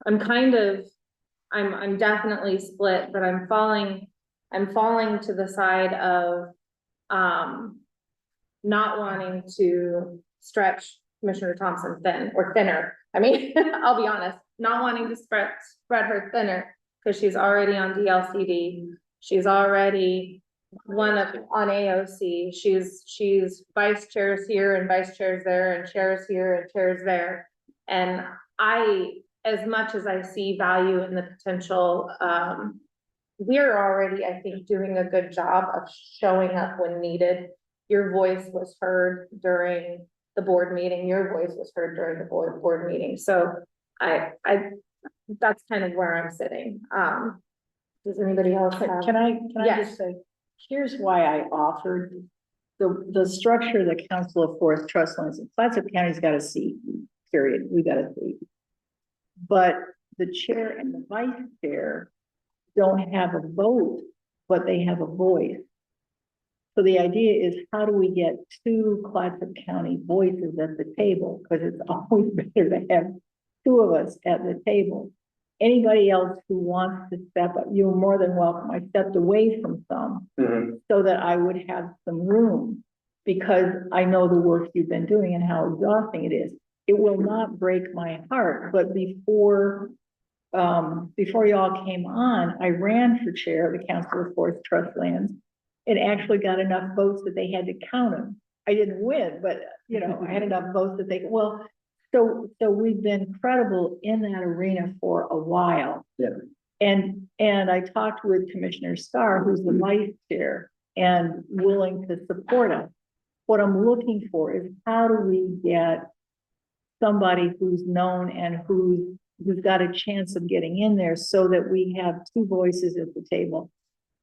Speaker 11: I'm definitely split, but I'm falling to the side of, not wanting to stretch Commissioner Thompson thin or thinner. I mean, I'll be honest, not wanting to spread her thinner because she's already on DLCD. She's already on AOC. She's vice chairs here and vice chairs there and chairs here and chairs there. And as much as I see value in the potential, we're already, I think, doing a good job of showing up when needed. Your voice was heard during the board meeting. Your voice was heard during the board meeting. So that's kind of where I'm sitting. Does anybody else have?
Speaker 4: Can I
Speaker 11: Yes.
Speaker 4: just say, here's why I offered the structure of the Council of Forest Trust Lands. Clatsop County's got a seat, period. We got a seat. But the chair and the vice chair don't have a vote, but they have a voice. So the idea is, how do we get two Clatsop County voices at the table? Because it's always better to have two of us at the table. Anybody else who wants to step up, you're more than welcome. I stepped away from some so that I would have some room, because I know the work you've been doing and how exhausting it is. It will not break my heart, but before y'all came on, I ran for chair of the Council of Forest Trust Lands. It actually got enough votes that they had to count them. I didn't win, but I had enough votes that they, so we've been credible in that arena for a while.
Speaker 1: Yeah.
Speaker 4: And I talked with Commissioner Starr, who's the vice chair, and willing to support us. What I'm looking for is, how do we get somebody who's known and who's got a chance of getting in there, so that we have two voices at the table.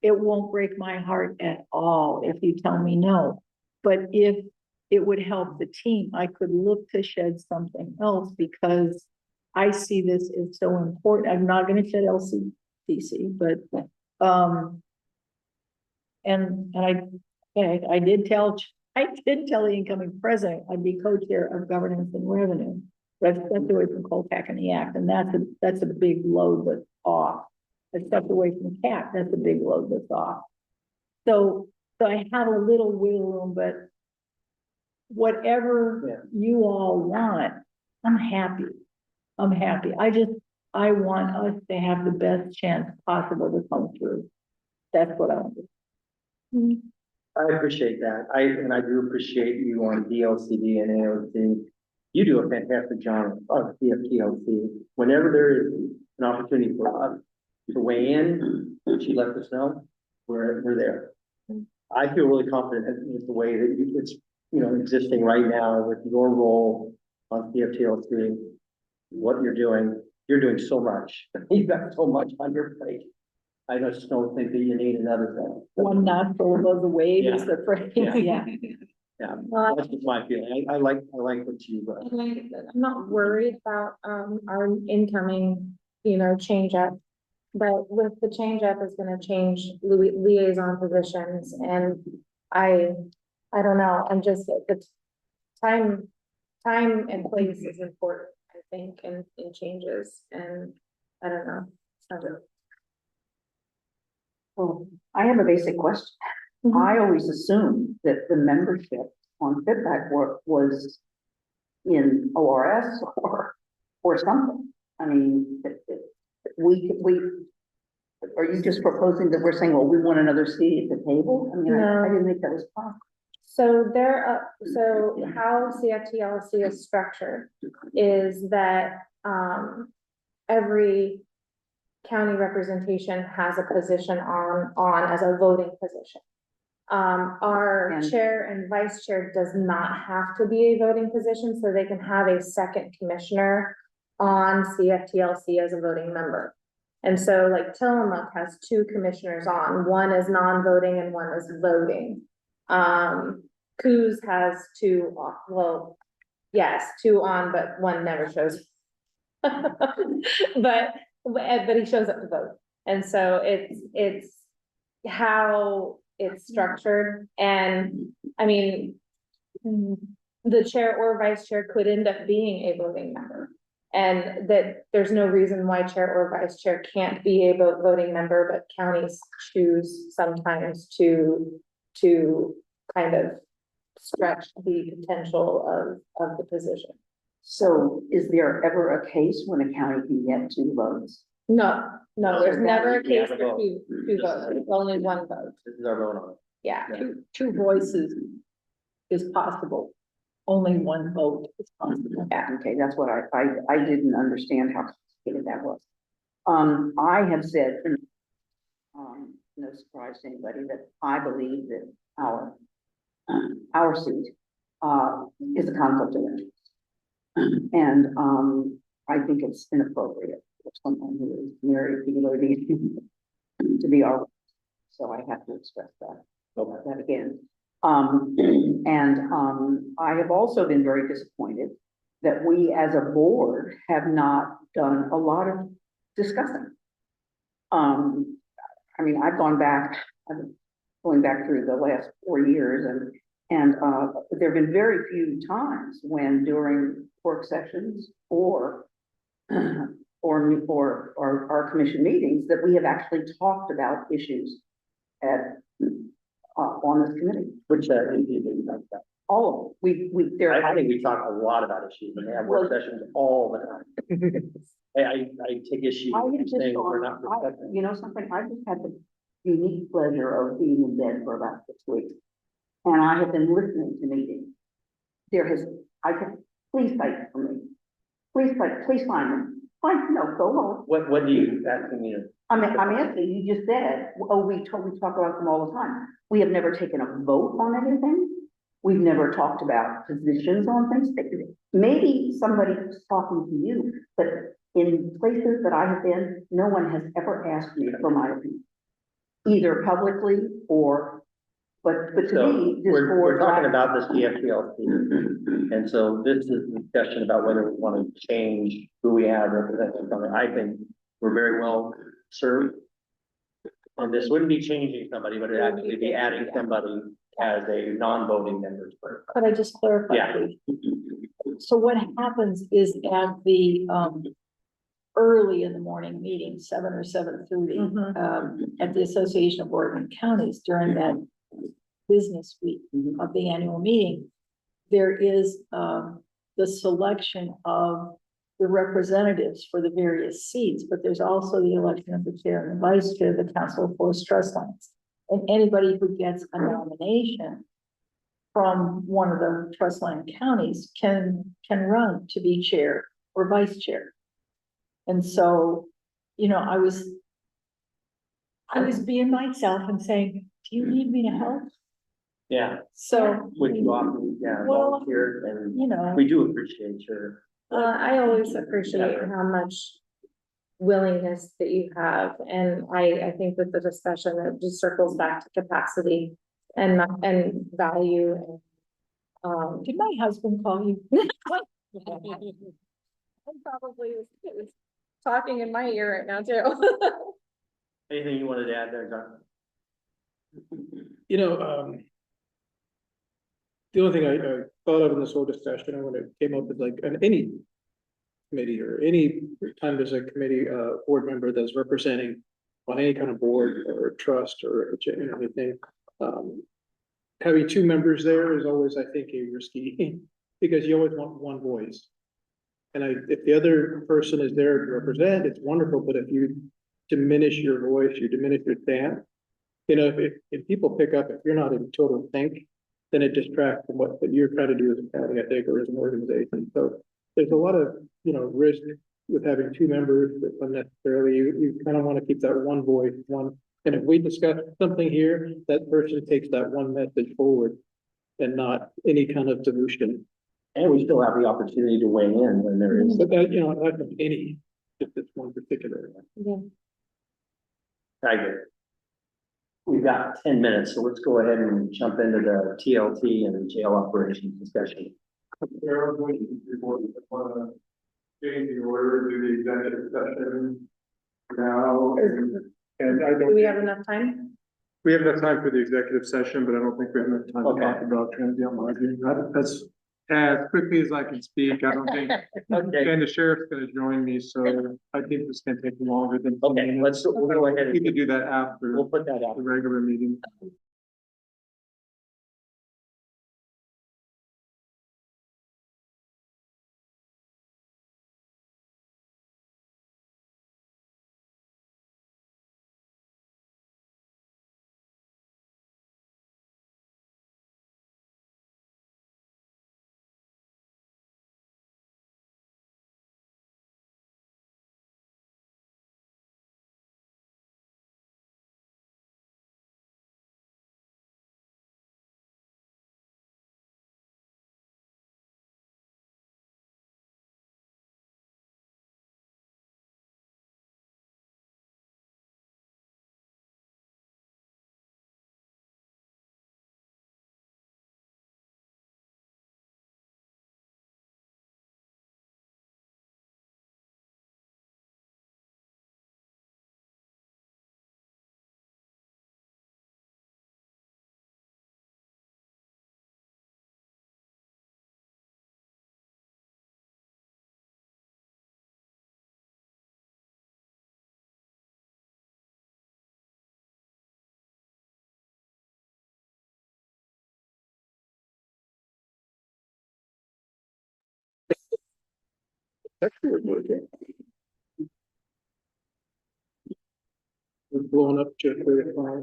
Speaker 4: It won't break my heart at all if you tell me no, but if it would help the team, I could look to shed something else, because I see this as so important. I'm not going to shed LCDC, but and I did tell the incoming president I'd be co-chair of governance and revenue. That's away from Colpack and the Act, and that's a big load that's off. I stepped away from CAT, that's a big load that's off. So I have a little wiggle room, but whatever you all want, I'm happy. I want us to have the best chance possible to come through. That's what I want.
Speaker 1: I appreciate that. I do appreciate you on DLCD and AOC. You do a fantastic job of DLCD. Whenever there is an opportunity for us to weigh in, she lets us know, we're there. I feel really confident with the way that it's existing right now with your role on CFTLC, what you're doing so much. You've got so much on your plate. I just don't think that you need another thing.
Speaker 4: One nostril above the wave is the phrase.
Speaker 1: Yeah. That's just my feeling. I like what you.
Speaker 11: I'm not worried about our incoming, change up. But with the change up is going to change liaison positions, and I don't know. I'm just, the time and place is important, I think, in changes, and I don't know.
Speaker 12: Well, I have a basic question. I always assumed that the membership on FitBack work was in ORS or something. I mean, are you just proposing that we're saying, well, we want another seat at the table? I mean, I didn't think that was possible.
Speaker 11: So so how CFTLC is structured is that, every county representation has a position on as a voting position. Our
Speaker 12: And-
Speaker 11: chair and vice chair does not have to be a voting position, so they can have a second commissioner on CFTLC as a voting member. And so like Tillamook has two commissioners on, one is non-voting and one is voting. Coos has two, well, yes, two on, but one never shows. But he shows up to vote. And so it's how it's structured. And I mean, the chair or vice chair could end up being a voting member. And that there's no reason why chair or vice chair can't be a voting member, but counties choose sometimes to kind of stretch the potential of the position.
Speaker 12: So is there ever a case when a county can get two votes?
Speaker 11: No, there's never a
Speaker 1: We have
Speaker 11: case
Speaker 1: a
Speaker 11: for
Speaker 1: vote.
Speaker 11: two votes, it's only one vote,
Speaker 1: This is our vote on it.
Speaker 11: yeah.
Speaker 4: Two voices is possible. Only one vote is possible.
Speaker 12: Yeah, okay, that's what I didn't understand how complicated that was. I have said, no surprise to anybody, that I believe that our seat, is a conflict of interest. And, I think it's inappropriate for someone who is married to be our, so I have to express that again. I have also been very disappointed that we as a board have not done a lot of discussing. I mean, I've been going back through the last 4 years and there have been very few times when during work sessions or our commission meetings that we have actually talked about issues on this committee.
Speaker 1: Which, you talk about.
Speaker 12: All of them.
Speaker 1: I think we talk a lot about issues and we have work sessions all the time. I take issue
Speaker 12: I
Speaker 1: with
Speaker 12: have
Speaker 1: you
Speaker 12: just
Speaker 1: saying
Speaker 12: gone,
Speaker 1: we're not respecting.
Speaker 12: you know something, I just had the unique pleasure of being in bed for about 6 weeks. And I have been listening to meetings. Please fight for me. Please find them. Fine, no, go on.
Speaker 1: What do you asking me?
Speaker 12: I'm asking, you just said, oh, we talk about them all the time. We have never taken a vote on anything. We've never talked about positions on things. Maybe somebody was talking to you, but in places that I have been, no one has ever asked me for my opinion. Either publicly but to
Speaker 1: So
Speaker 12: me, this
Speaker 1: we're
Speaker 12: board.
Speaker 1: talking about this CFTLC. And so this is a discussion about whether we want to change who we have representing something. I think we're very well served. And this wouldn't be changing somebody, but it'd actually be adding somebody as a non-voting member.
Speaker 4: Could I just clarify?
Speaker 1: Yeah.
Speaker 4: Please? So what happens is at the, early in the morning meeting, 7 or 7:30, at the Association of Oregon Counties during that business week of the annual meeting, there is, the selection of the representatives for the various seats, but there's also the election of the chair and the vice chair of the Council of Forest Trust Lands. And anybody who gets a nomination from one of the trust land counties can run to be chair or vice chair. And so, you know, I was being myself and saying, do you need me to help?
Speaker 1: Yeah,
Speaker 4: So,
Speaker 1: which you often,
Speaker 4: Well,
Speaker 1: volunteer and
Speaker 4: you know,
Speaker 1: we do appreciate your.
Speaker 11: I always appreciate how much willingness that you have, and I think that the discussion that just circles back to capacity and value.
Speaker 4: did my husband call you?
Speaker 11: Probably was talking in my ear right now too.
Speaker 1: Anything you wanted to add there, John?
Speaker 3: You know, the only thing I thought of in this whole discussion, when it came up with like any committee or any time there's a committee, board member that's representing on any kind of board or trust or anything, having two members there is always, I think, a risky, because you always want one voice. And if the other person is there to represent, it's wonderful, but if you diminish your voice, you diminish your stand. You know, if people pick up, if you're not in total sync, then it distracts from what you're trying to do as a county, I think, or as an organization. So there's a lot of, risk with having two members that unnecessarily, you kind of want to keep that one voice, and if we discuss something here, that person takes that one message forward and not any kind of dilution.
Speaker 1: And we still have the opportunity to weigh in when there is.
Speaker 3: But that, not any, just this one particular.
Speaker 1: I agree. We've got 10 minutes, so let's go ahead and jump into the TLT and jail operations discussion.
Speaker 3: Change the order to the executive session now, and I
Speaker 11: Do
Speaker 3: don't.
Speaker 11: we have enough time?
Speaker 3: We have enough time for the executive session, but I don't think we have enough time to talk about transient lodging. That's as quickly as I can speak. I don't think,
Speaker 1: Okay,
Speaker 3: and the sheriff's gonna join me, so I think this can take longer than. 10
Speaker 1: okay,
Speaker 3: minutes.
Speaker 1: we'll go ahead
Speaker 3: We
Speaker 1: and
Speaker 3: could do that after
Speaker 1: we'll put that out.
Speaker 3: the regular meeting. We're blowing up just very far.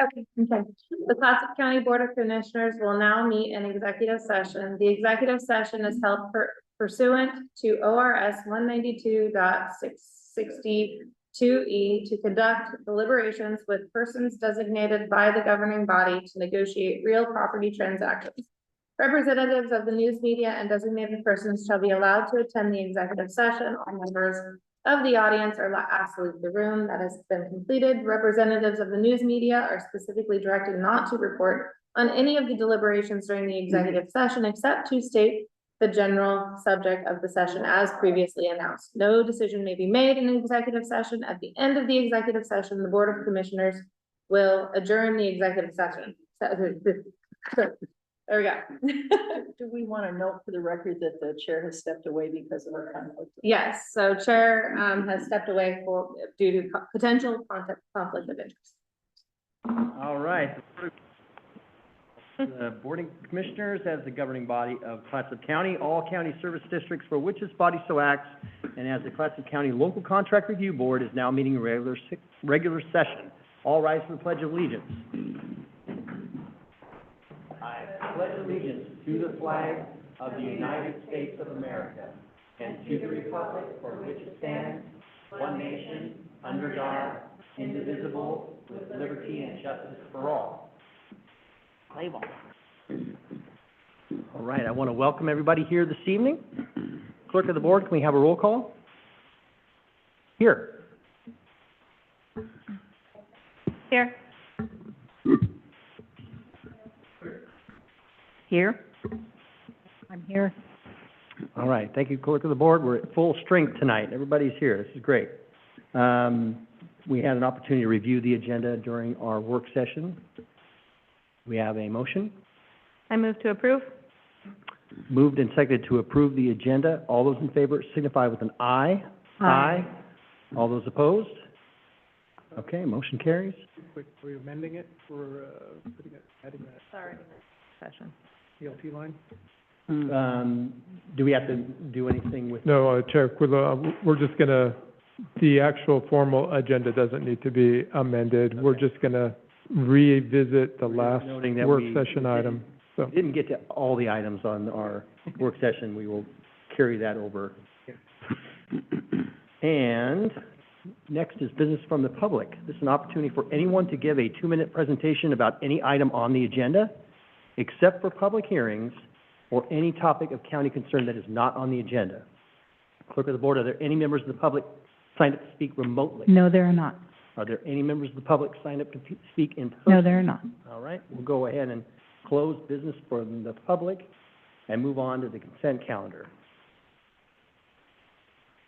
Speaker 11: Okay. The Clatsop County Board of Commissioners will now meet in executive session. The executive session is held pursuant to ORS 192.662E to conduct deliberations with persons designated by the governing body to negotiate real property transactions. Representatives of the news media and designated persons shall be allowed to attend the executive session. All members of the audience are asked to leave the room. That has been completed. Representatives of the news media are specifically directed not to report on any of the deliberations during the executive session, except to state the general subject of the session as previously announced. No decision may be made in an executive session. At the end of the executive session, the Board of Commissioners will adjourn the executive session. There we go.
Speaker 4: Do we want to note for the record that the chair has stepped away because of a conflict?
Speaker 11: Yes, so Chair has stepped away due to potential conflict of interest.
Speaker 14: All right. The Board of Commissioners as the governing body of Clatsop County, all county service districts for which this body so acts, and as the Clatsop County Local Contract Review Board is now meeting in regular session. All rise for the Pledge of Allegiance. I pledge allegiance to the flag of the United States of America and to the republic for which it stands, one nation, under God, indivisible, with liberty and justice for all. All right, I want to welcome everybody here this evening. Clerk of the Board, can we have a roll call? Here.
Speaker 11: Here.
Speaker 4: Here? I'm here.
Speaker 14: All right, thank you, Clerk of the Board. We're at full strength tonight. Everybody's here. This is great. We had an opportunity to review the agenda during our work session. We have a motion.
Speaker 11: I move to approve.
Speaker 14: Moved and seconded to approve the agenda. All those in favor signify with an aye. Aye. All those opposed? Okay, motion carries.
Speaker 3: Quick, are we amending it for, adding that
Speaker 11: Sorry. Session.
Speaker 3: TLT line?
Speaker 14: Do we have to do anything with?
Speaker 3: No, Chair, we're just gonna the actual formal agenda doesn't need to be amended. We're just gonna revisit the last
Speaker 14: Noting that
Speaker 3: work
Speaker 14: we
Speaker 3: session item. So,
Speaker 14: didn't get to all the items on our work session. We will carry that over. And next is business from the public. This is an opportunity for anyone to give a 2-minute presentation about any item on the agenda, except for public hearings or any topic of county concern that is not on the agenda. Clerk of the board, are there any members of the public signed up to speak remotely?
Speaker 4: No, there are not.
Speaker 14: Are there any members of the public signed up to speak in person?
Speaker 4: No, there are not.
Speaker 14: All right, we'll go ahead and close business for the public and move on to the consent calendar.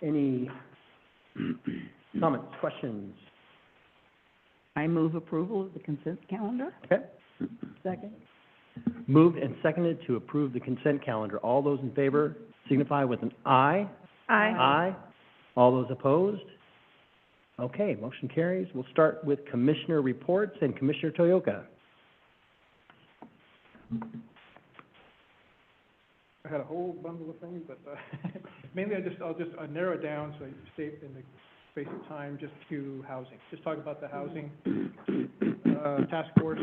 Speaker 14: Any comments, questions?
Speaker 12: I move approval of the consent calendar.
Speaker 14: Okay,
Speaker 12: Second.
Speaker 14: moved and seconded to approve the consent calendar. All those in favor signify with an aye. Aye. All those opposed? Okay, motion carries. We'll start with commissioner reports and Commissioner Toyoka.
Speaker 3: I had a whole bundle of things, but, mainly I'll just narrow it down so I stay in the space of time just to housing. Just talk about the housing, task force.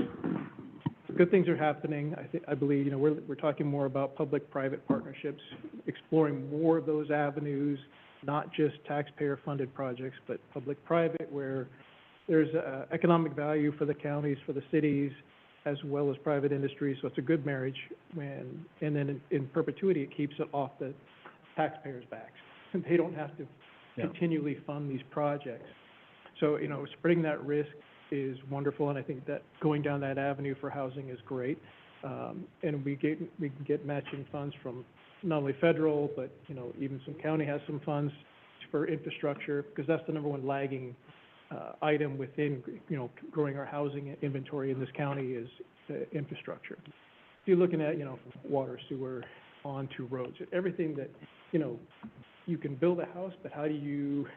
Speaker 3: Good things are happening. I believe, we're talking more about public-private partnerships, exploring more of those avenues, not just taxpayer-funded projects, but public-private, where there's economic value for the counties, for the cities, as well as private industry. So it's a good marriage and then in perpetuity, it keeps it off the taxpayers' backs. They don't have to continually fund these projects. So, spreading that risk is wonderful, and I think that going down that avenue for housing is great. And we can get matching funds from not only federal, but, even some county has some funds for infrastructure, because that's the number one lagging item within, growing our housing inventory in this county is infrastructure. If you're looking at, water, sewer, on to roads, everything that, you can build a house, but how do you,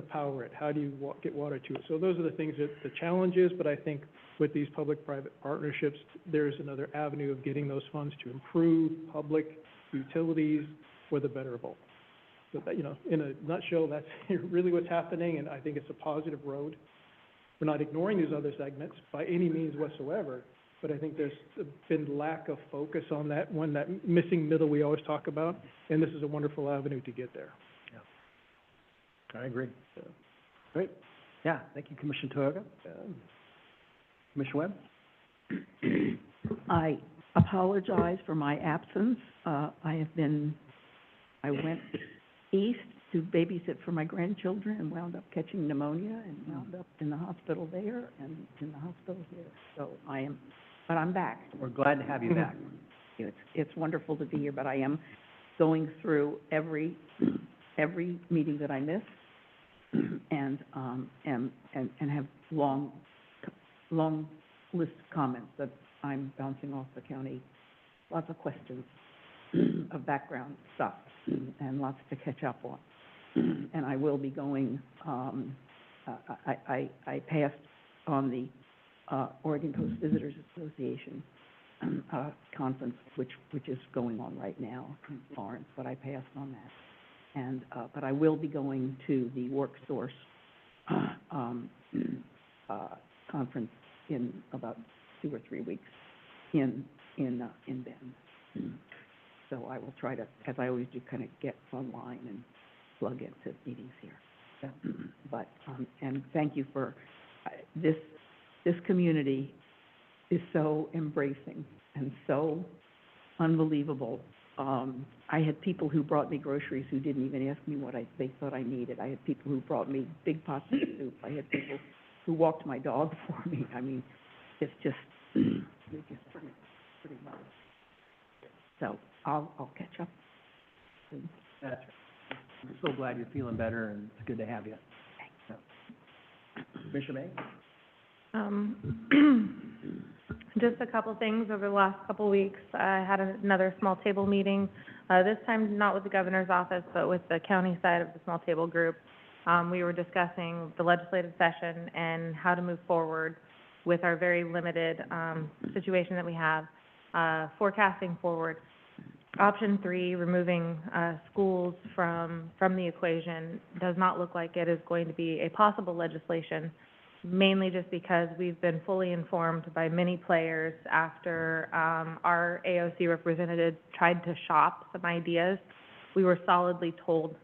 Speaker 3: power it? How do you get water to it? So those are the things that the challenge is, but I think with these public-private partnerships, there's another avenue of getting those funds to improve public utilities for the better of all. So that, in a nutshell, that's really what's happening, and I think it's a positive road. We're not ignoring these other segments by any means whatsoever, but I think there's been lack of focus on that one, that missing middle we always talk about, and this is a wonderful avenue to get there.
Speaker 14: I agree. Great. Yeah, thank you, Commissioner Toyoka. Commissioner Webb?
Speaker 12: I apologize for my absence. I went east to babysit for my grandchildren and wound up catching pneumonia and wound up in the hospital there and in the hospital here. So but I'm back.
Speaker 14: We're glad to have you back.
Speaker 12: It's wonderful to be here, but I am going through every meeting that I miss and have long list of comments that I'm bouncing off the county, lots of questions of background stuff and lots to catch up on. And I will be going, I passed on the Oregon Coast Visitors Association conference, which is going on right now in Florence, but I passed on that. And, but I will be going to the WorkSource conference in about 2 or 3 weeks in Bend. So I will try to, as I always do, kind of get online and plug into meetings here. But, and thank you for, this community is so embracing and so unbelievable. I had people who brought me groceries who didn't even ask me what they thought I needed. I had people who brought me big pots of soup. I had people who walked my dog for me. I mean, it's just pretty much. So I'll catch up soon.
Speaker 14: That's right. I'm so glad you're feeling better, and it's good to have you. Commissioner May?
Speaker 11: Just a couple things over the last couple weeks. I had another small table meeting, this time not with the governor's office, but with the county side of the small table group. We were discussing the legislative session and how to move forward with our very limited situation that we have, forecasting forward. option 3, removing, schools from the equation, does not look like it is going to be a possible legislation, mainly just because we've been fully informed by many players after, our AOC representative tried to shop some ideas. We were solidly told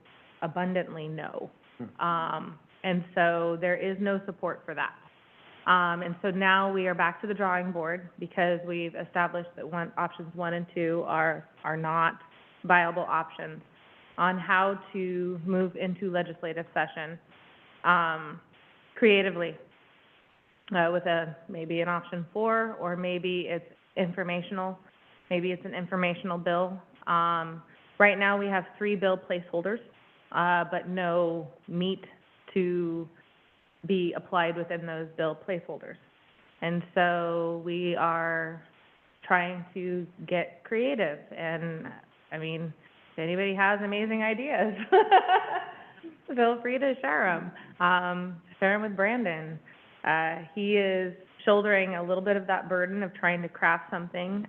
Speaker 11: abundantly no. And so there is no support for that. And so now we are back to the drawing board because we've established that options 1 and 2 are not viable options on how to move into legislative session, creatively, with maybe an option 4, or maybe it's informational, maybe it's an informational bill. Right now we have 3 bill placeholders, but no meat to be applied within those bill placeholders. And so we are trying to get creative, and I mean, if anybody has amazing ideas, feel free to share them with Brandon. He is shouldering a little bit of that burden of trying to craft something.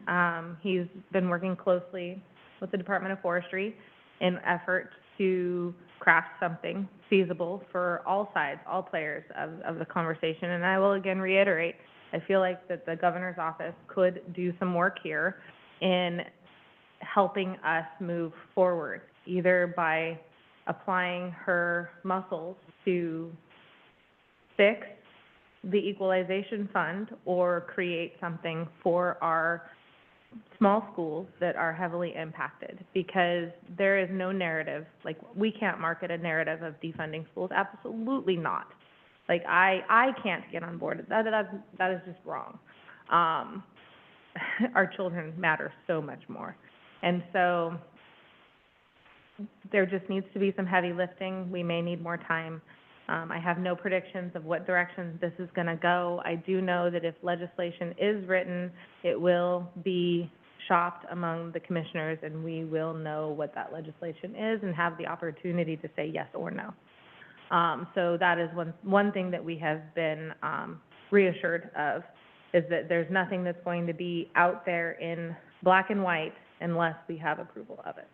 Speaker 11: He's been working closely with the Department of Forestry in effort to craft something feasible for all sides, all players of the conversation. And I will again reiterate, I feel like that the governor's office could do some work here in helping us move forward, either by applying her muscles to fix the equalization fund or create something for our small schools that are heavily impacted, because there is no narrative, like, we can't market a narrative of defunding schools, absolutely not. Like, I can't get on board, that is just wrong. Our children matter so much more, and so there just needs to be some heavy lifting. We may need more time. I have no predictions of what direction this is gonna go. I do know that if legislation is written, it will be shopped among the commissioners, and we will know what that legislation is and have the opportunity to say yes or no. So that is one thing that we have been, reassured of, is that there's nothing that's going to be out there in black and white unless we have approval of it.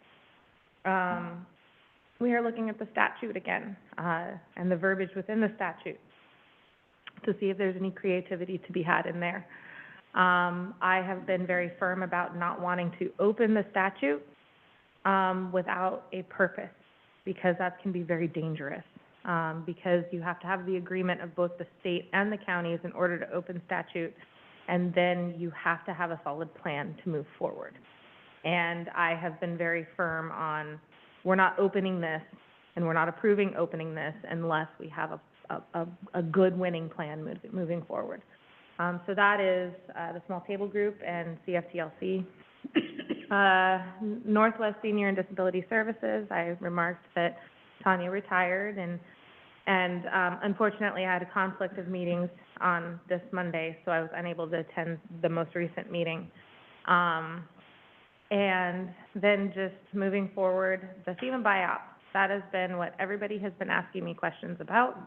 Speaker 11: We are looking at the statute again, and the verbiage within the statute to see if there's any creativity to be had in there. I have been very firm about not wanting to open the statute, without a purpose, because that can be very dangerous. Because you have to have the agreement of both the state and the counties in order to open statute, and then you have to have a solid plan to move forward. And I have been very firm on, we're not opening this, and we're not approving opening this unless we have a good winning plan moving forward. So that is, the small table group and CFTLC. Northwest Senior and Disability Services, I remarked that Tanya retired, and unfortunately I had a conflict of meetings on this Monday, so I was unable to attend the most recent meeting. And then just moving forward, the FEMA buyout, that has been what everybody has been asking me questions about.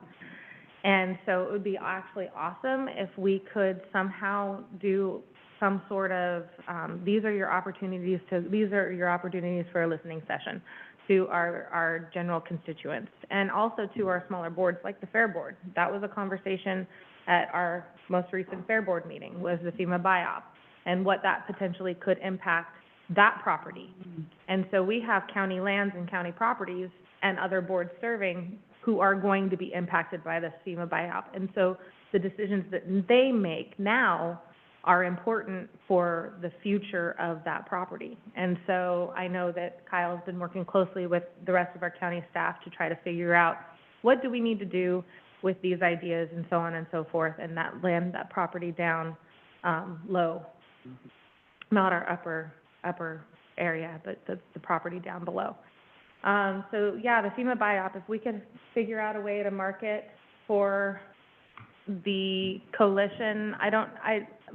Speaker 11: And so it would be actually awesome if we could somehow do some sort of, these are your opportunities for a listening session to our general constituents, and also to our smaller boards like the Fair Board. That was a conversation at our most recent Fair Board meeting, was the FEMA buyout and what that potentially could impact that property. And so we have county lands and county properties and other boards serving who are going to be impacted by this FEMA buyout. And so the decisions that they make now are important for the future of that property. And so I know that Kyle's been working closely with the rest of our county staff to try to figure out, what do we need to do with these ideas, and so on and so forth, and that property down low, not our upper area, but the property down below. So yeah, the FEMA buyout, if we could figure out a way to market for the coalition,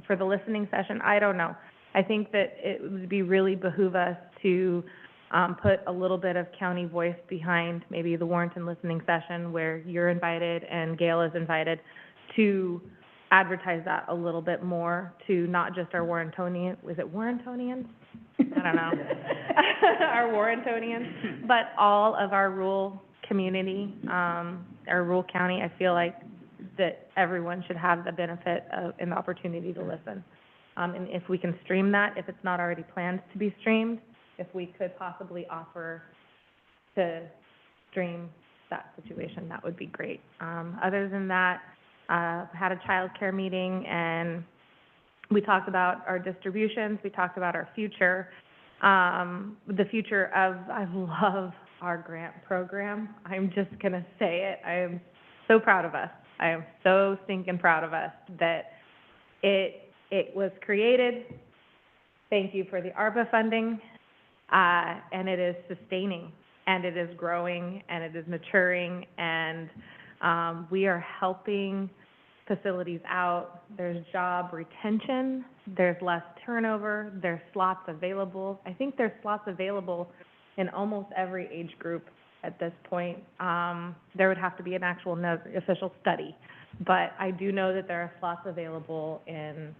Speaker 11: for the listening session, I don't know. I think that it would be really behoove us to put a little bit of county voice behind maybe the Warrenton listening session, where you're invited and Gail is invited, to advertise that a little bit more to not just our Warrentonians, is it Warrentonians?
Speaker 15: I don't know, our Warrentonians, but all of our rural community, our rural county, I feel like that everyone should have the benefit of, and the opportunity to listen. And if we can stream that, if it's not already planned to be streamed, if we could possibly offer to stream that situation, that would be great. Other than that, had a childcare meeting and we talked about our distributions, we talked about our future, the future of, I love our grant program. I'm just gonna say it. I am so proud of us. I am so stinking proud of us that it was created. Thank you for the ARPA funding, and it is sustaining, and it is growing, and it is maturing, and we are helping facilities out. There's job retention, there's less turnover, there's slots available. I think there's slots available in almost every age group at this point. There would have to be an actual official study, but I do know that there are slots available in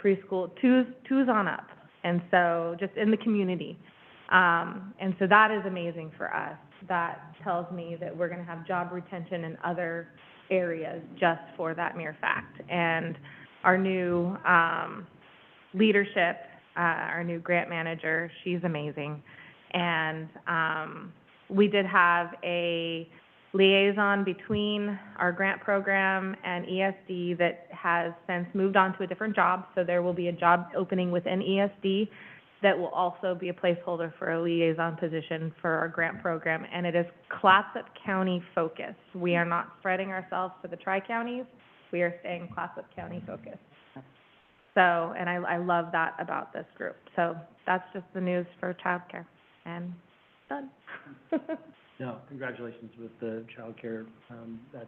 Speaker 15: preschool, twos on up, and so just in the community. And so that is amazing for us. That tells me that we're gonna have job retention in other areas just for that mere fact. And our new leadership, our new grant manager, she's amazing. And we did have a liaison between our grant program and ESD that has since moved on to a different job. So there will be a job opening within ESD that will also be a placeholder for a liaison position for our grant program. And it is Clatsop County focused. We are not spreading ourselves to the tri-counties. We are staying Clatsop County focused. So, and I love that about this group. So that's just the news for childcare, and done.
Speaker 14: No, congratulations with the childcare. That's,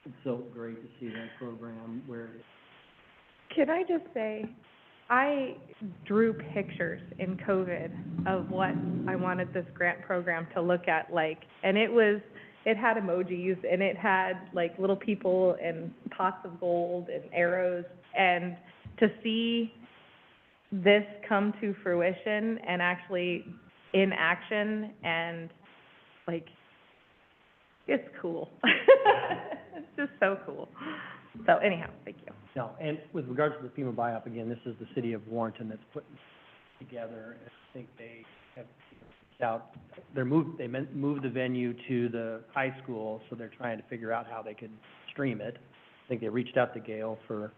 Speaker 14: it's so great to see that program where.
Speaker 15: Can I just say, I drew pictures in COVID of what I wanted this grant program to look at like, and it had emojis and it had like little people and pots of gold and arrows, and to see this come to fruition and actually in action, and like, it's cool. It's just so cool. So anyhow, thank you.
Speaker 14: No, and with regards to the FEMA buy-up, again, this is the city of Warrenton that's putting it together. I think they have moved the venue to the high school, so they're trying to figure out how they could stream it. I think they reached out to Gail for.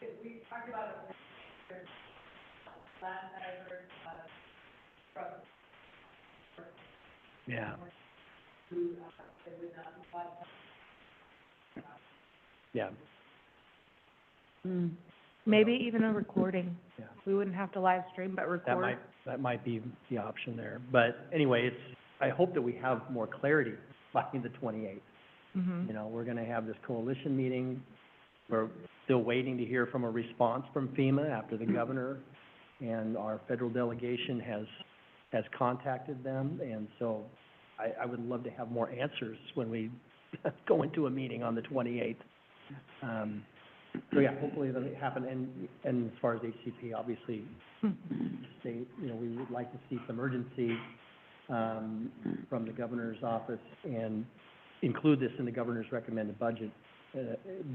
Speaker 14: We talked about it last I heard, yeah. Yeah.
Speaker 15: Maybe even a recording.
Speaker 14: Yeah.
Speaker 15: We wouldn't have to live stream, but record.
Speaker 14: That might be the option there. But anyway, I hope that we have more clarity by the 28th.
Speaker 15: Mm-hmm.
Speaker 14: You know, we're gonna have this coalition meeting. We're still waiting to hear from a response from FEMA after the governor and our federal delegation has contacted them. And so I would love to have more answers when we go into a meeting on the 28th. So yeah, hopefully that'll happen. And as far as HCP, obviously, we would like to see some urgency from the governor's office and include this in the governor's recommended budget.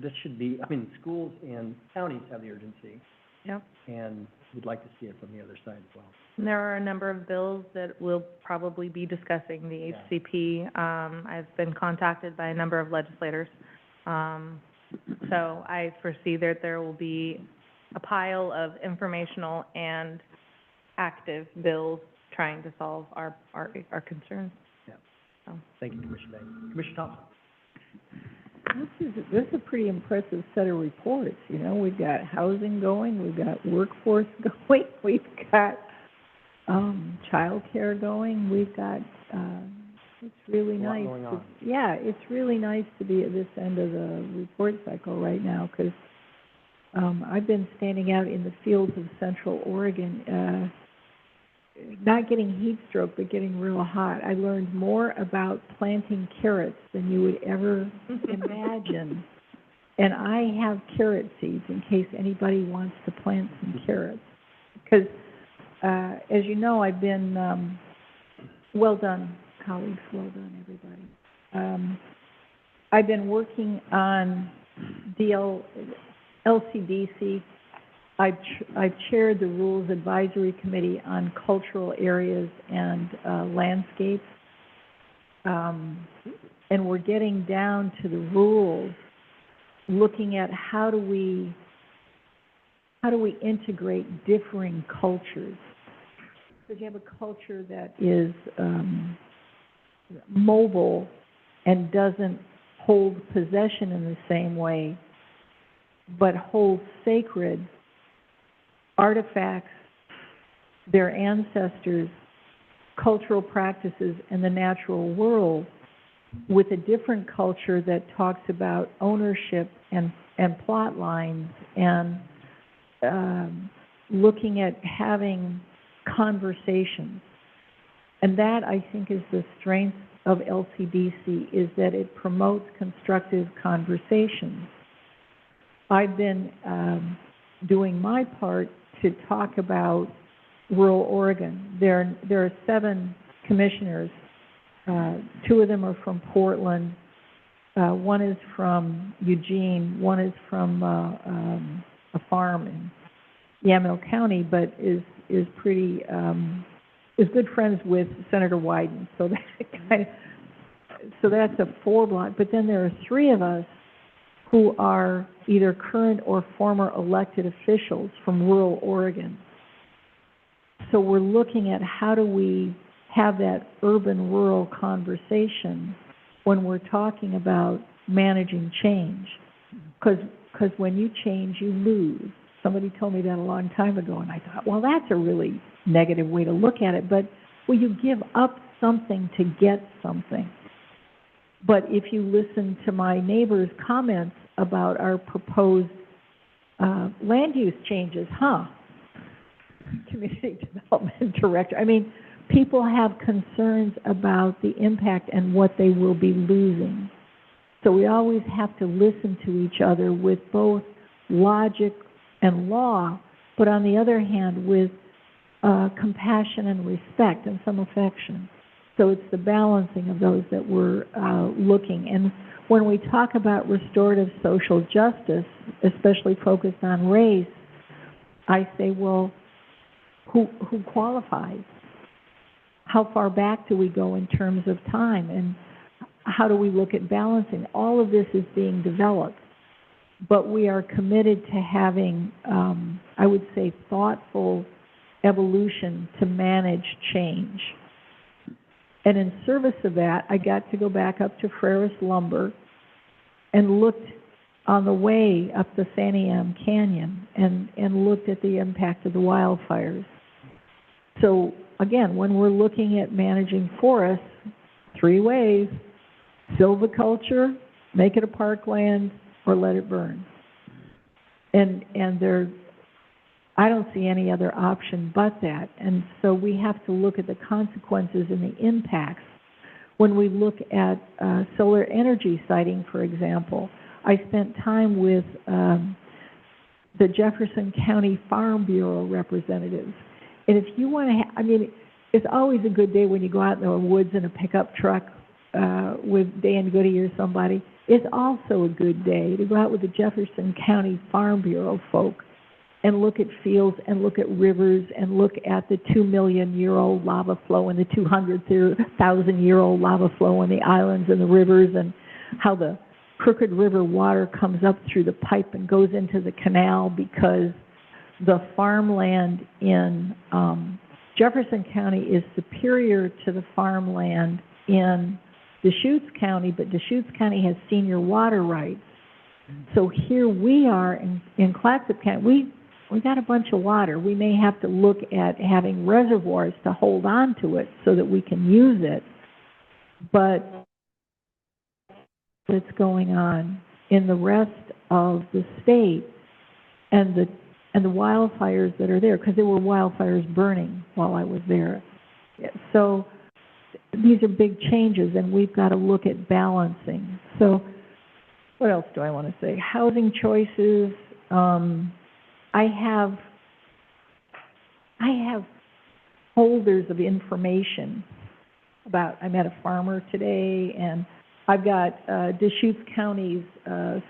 Speaker 14: This should be, schools and counties have the urgency.
Speaker 15: Yep.
Speaker 14: And we'd like to see it from the other side as well.
Speaker 15: And there are a number of bills that we'll probably be discussing the HCP. I've been contacted by a number of legislators. So I foresee that there will be a pile of informational and active bills trying to solve our concerns.
Speaker 14: Yeah.
Speaker 15: So.
Speaker 14: Thank you, Commissioner Bain. Commissioner Thompson.
Speaker 4: This is a pretty impressive set of reports, you know, we've got housing going, we've got workforce going, we've got, childcare going, we've got, it's really nice.
Speaker 14: Going on.
Speaker 4: Yeah, it's really nice to be at this end of the report cycle right now, because, I've been standing out in the fields of Central Oregon, not getting heat stroke, but getting real hot. I learned more about planting carrots than you would ever imagine. And I have carrot seeds in case anybody wants to plant some carrots. Because as you know, I've been, well done, colleagues, well done, everybody. I've been working on LCDC. I've chaired the Rules Advisory Committee on cultural areas and landscapes. And we're getting down to the rules, looking at how do we integrate differing cultures. Because you have a culture that is mobile and doesn't hold possession in the same way, but holds sacred artifacts, their ancestors, cultural practices, and the natural world, with a different culture that talks about ownership and plot lines and looking at having conversations. And that, I think, is the strength of LCDC, is that it promotes constructive conversations. I've been doing my part to talk about rural Oregon. There are 7 commissioners. 2 of them are from Portland. One is from Eugene. One is from a farm in Yamhill County, but is pretty is good friends with Senator Wyden. So that's a 4 block. But then there are 3 of us who are either current or former elected officials from rural Oregon. So we're looking at how do we have that urban-rural conversation when we're talking about managing change. Because when you change, you lose. Somebody told me that a long time ago, and I thought, well, that's a really negative way to look at it. But, well, you give up something to get something. But if you listen to my neighbor's comments about our proposed land use changes, community development director, I mean, people have concerns about the impact and what they will be losing. So we always have to listen to each other with both logic and law, but on the other hand with compassion and respect and some affection. So it's the balancing of those that we're looking. And when we talk about restorative social justice, especially focused on race, I say, well, who qualifies? How far back do we go in terms of time? And how do we look at balancing? All of this is being developed, but we are committed to having, I would say, thoughtful evolution to manage change. And in service of that, I got to go back up to Freris Lumber and looked on the way up the Santiam Canyon and looked at the impact of the wildfires. So again, when we're looking at managing forests, 3 ways: silviculture, make it a parkland, or let it burn. And I don't see any other option but that. And so we have to look at the consequences and the impacts. When we look at solar energy siting, for example, I spent time with the Jefferson County Farm Bureau representatives. And if you want to, I mean, it's always a good day when you go out in the woods in a pickup truck with Dan Goody or somebody. It's also a good day to go out with the Jefferson County Farm Bureau folk and look at fields and look at rivers and look at the 2-million-year-old lava flow and the 200,000-year-old lava flow in the islands and the rivers, and how the Crooked River water comes up through the pipe and goes into the canal because the farmland in Jefferson County is superior to the farmland in Deschutes County, but Deschutes County has senior water rights. So here we are in Clatsop County, we got a bunch of water. We may have to look at having reservoirs to hold on to it so that we can use it. But what's going on in the rest of the state and the wildfires that are there, because there were wildfires burning while I was there. So these are big changes, and we've got to look at balancing. So what else do I want to say? Housing choices. I have holders of information about, I met a farmer today, and I've got Deschutes County's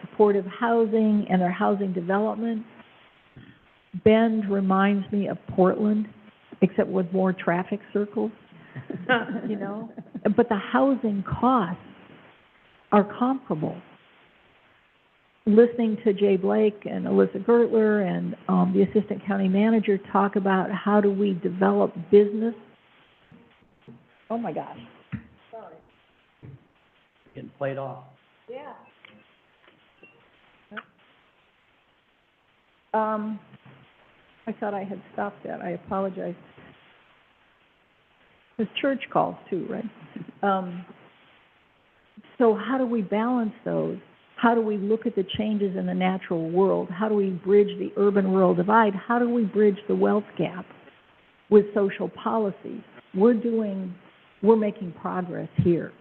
Speaker 4: supportive housing and their housing development. Bend reminds me of Portland, except with more traffic circles, you know? But the housing costs are comparable. Listening to Jay Blake and Alyssa Gertler and the assistant county manager talk about how do we develop business. Oh my gosh.
Speaker 14: Getting played off.
Speaker 4: Yeah. I thought I had stopped that. I apologize. There's church calls too, right? So how do we balance those? How do we look at the changes in the natural world? How do we bridge the urban-rural divide? How do we bridge the wealth gap with social policies? We're making progress here.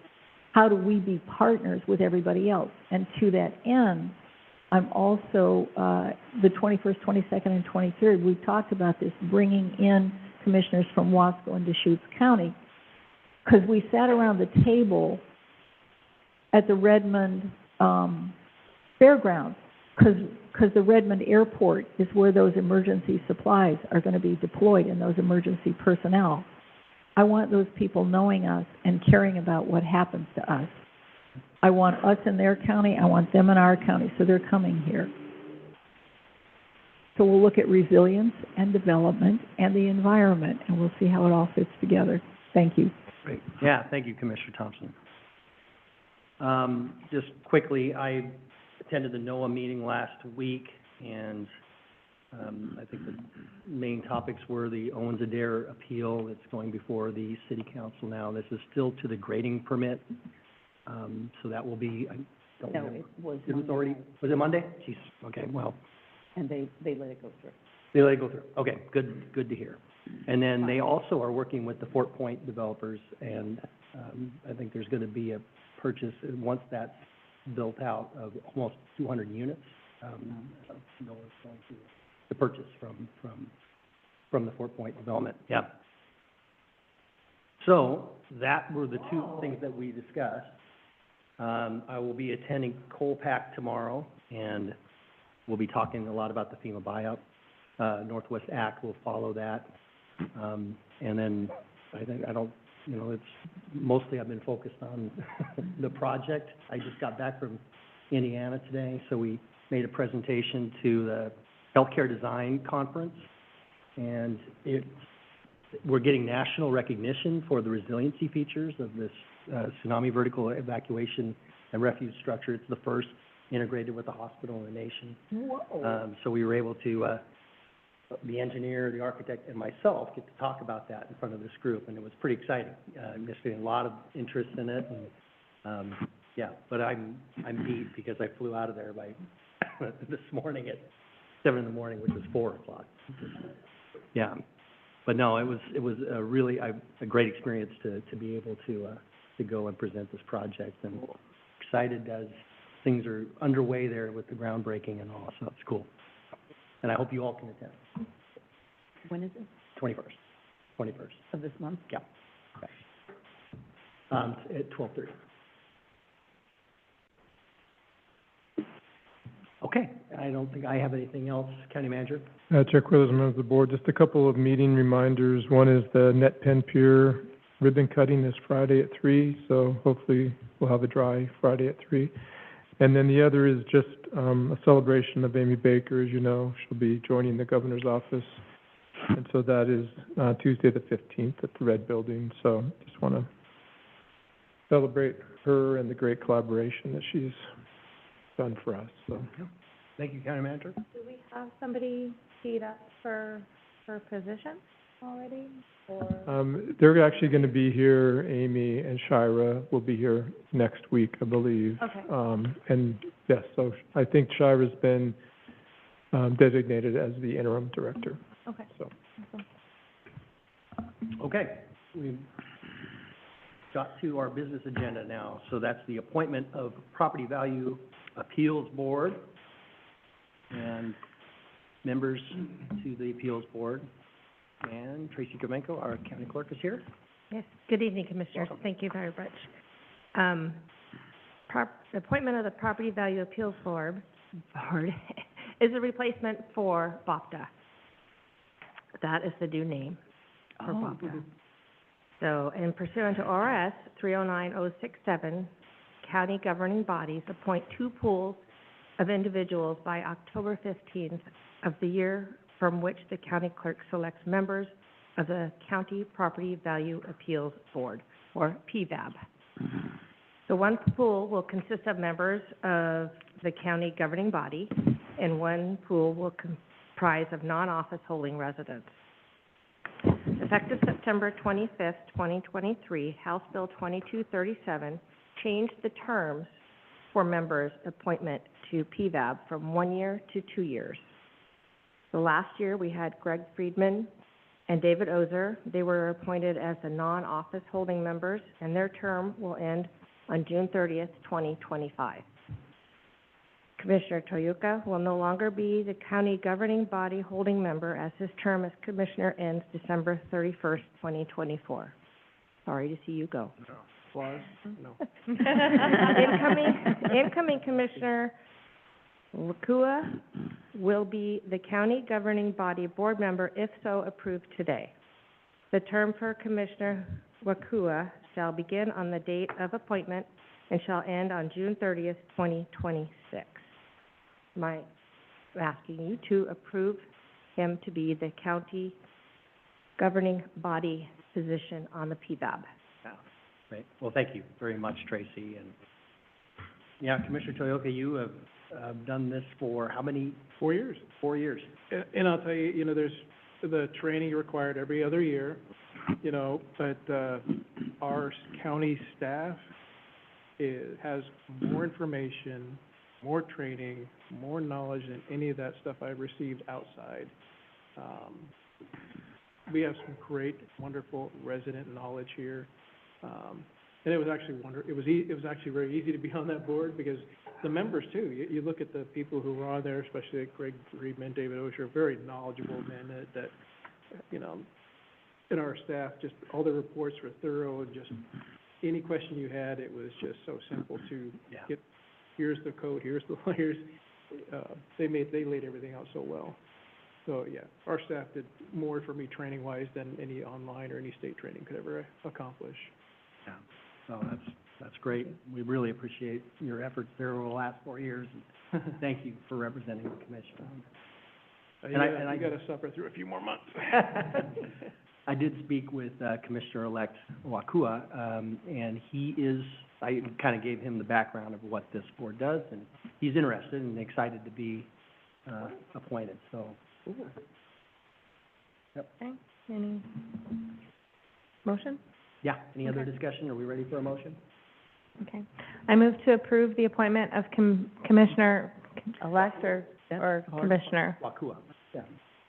Speaker 4: How do we be partners with everybody else? And to that end, I'm also, the 21st, 22nd, and 23rd, we've talked about this, bringing in commissioners from Wasco and Deschutes County, because we sat around the table at the Redmond fairgrounds, because the Redmond airport is where those emergency supplies are going to be deployed and those emergency personnel. I want those people knowing us and caring about what happens to us. I want us in their county, I want them in our county, so they're coming here. So we'll look at resilience and development and the environment, and we'll see how it all fits together. Thank you.
Speaker 14: Great. Yeah, thank you, Commissioner Thompson. Just quickly, I attended the NOAA meeting last week, and I think the main topics were the Owens Adair appeal that's going before the city council now. This is still to the grading permit, so that will be, I don't
Speaker 12: No,
Speaker 14: know.
Speaker 12: it was
Speaker 14: It was
Speaker 12: Monday
Speaker 14: already,
Speaker 12: night.
Speaker 14: was it Monday? Jeez, okay, well,
Speaker 12: And they let it go through.
Speaker 14: they let it go through. Okay, good to hear. And then they also are working with the Fort Point developers, and I think there's going to be a purchase, once that's built out, of almost 200 units. NOAA's going to purchase from the Fort Point development, yeah. So that were the two things that we discussed. I will be attending Colpack tomorrow, and we'll be talking a lot about the FEMA buyout. Northwest Act will follow that. And then it's mostly I've been focused on the project. I just got back from Indiana today, so we made a presentation to the Healthcare Design Conference, and we're getting national recognition for the resiliency features of this tsunami vertical evacuation and refuge structure. It's the first integrated with the hospital in the nation.
Speaker 4: Whoa.
Speaker 14: So we were able to, the engineer, the architect, and myself get to talk about that in front of this group, and it was pretty exciting. I'm just getting a lot of interest in it, and yeah, but I'm beat because I flew out of there by this morning at 7 in the morning, which was 4 o'clock. Yeah, but no, it was a really a great experience to be able to go and present this project, and excited as things are underway there with the groundbreaking and all, so it's cool. And I hope you all can attend.
Speaker 12: When is it?
Speaker 14: 21st.
Speaker 12: Of this month?
Speaker 14: Yeah. Okay. At 12:30. Okay, I don't think I have anything else, County Manager.
Speaker 3: Chuck Willis, members of the board, just a couple of meeting reminders. One is the Net Pen Pier ribbon cutting is Friday at 3, so hopefully we'll have a dry Friday at 3. And then the other is just a celebration of Amy Baker. As you know, she'll be joining the governor's office. And so that is Tuesday the 15th at the Red Building. So just want to celebrate her and the great collaboration that she's done for us. So.
Speaker 14: Thank you, County Manager.
Speaker 15: Do we have somebody teed up for position already, or?
Speaker 3: They're actually going to be here. Amy and Shira will be here next week, I believe.
Speaker 15: Okay.
Speaker 3: And yes, so I think Shira's been designated as the interim director.
Speaker 15: Okay.
Speaker 3: So.
Speaker 15: Awesome.
Speaker 14: Okay, we've got to our business agenda now. So that's the appointment of Property Value Appeals Board and members to the Appeals Board. And Tracy Kovenko, our county clerk, is here.
Speaker 15: Yes, good evening, Commissioners.
Speaker 14: Welcome.
Speaker 15: Thank you very much. The appointment of the Property Value Appeals Board is a replacement for BOPTA. That is the new name for BOPTA. So, in pursuant to ORS 309067, county governing bodies appoint 2 pools of individuals by October 15th of the year from which the county clerk selects members of the County Property Value Appeals Board, or PVAB. The one pool will consist of members of the county governing body, and one pool will comprise of non-office holding residents. Effective September 25th, 2023, House Bill 2237 changed the terms for members' appointment to PVAB from 1 year to 2 years. So last year, we had Greg Friedman and David Ozer. They were appointed as the non-office holding members, and their term will end on June 30th, 2025. Commissioner Toyooka will no longer be the county governing body holding member, as his term as commissioner ends December 31st, 2024. Sorry to see you go.
Speaker 3: Applause? No.
Speaker 15: Incoming Commissioner Wakua will be the county governing body board member if so approved today. The term for Commissioner Wakua shall begin on the date of appointment and shall end on June 30th, 2026. I'm asking you to approve him to be the county governing body position on the PVAB.
Speaker 14: Great. Well, thank you very much, Tracy. And yeah, Commissioner Toyooka, you have done this for how many?
Speaker 16: 4 years.
Speaker 14: 4 years.
Speaker 16: And I'll tell you, there's the training required every other year, but our county staff has more information, more training, more knowledge than any of that stuff I've received outside. We have some great, wonderful resident knowledge here. And it was actually it was actually very easy to be on that board because the members too, you look at the people who were on there, especially like Greg Friedman, David Osher, very knowledgeable men that and our staff, just all the reports were thorough, and just any question you had, it was just so simple to get, here's the code, here's the layers. They laid everything out so well. So yeah, our staff did more for me training wise than any online or any state training could ever accomplish.
Speaker 14: Yeah. So that's great. We really appreciate your efforts there over the last 4 years. Thank you for representing the commission.
Speaker 16: You gotta suffer through a few more months.
Speaker 14: I did speak with Commissioner-elect Wakua, and I kind of gave him the background of what this board does, and he's interested and excited to be appointed, so. Yep.
Speaker 15: Okay, any motion?
Speaker 14: Yeah, any other discussion? Are we ready for a motion?
Speaker 15: Okay. I move to approve the appointment of Commissioner-elect or Commissioner?
Speaker 14: Wakua, yeah.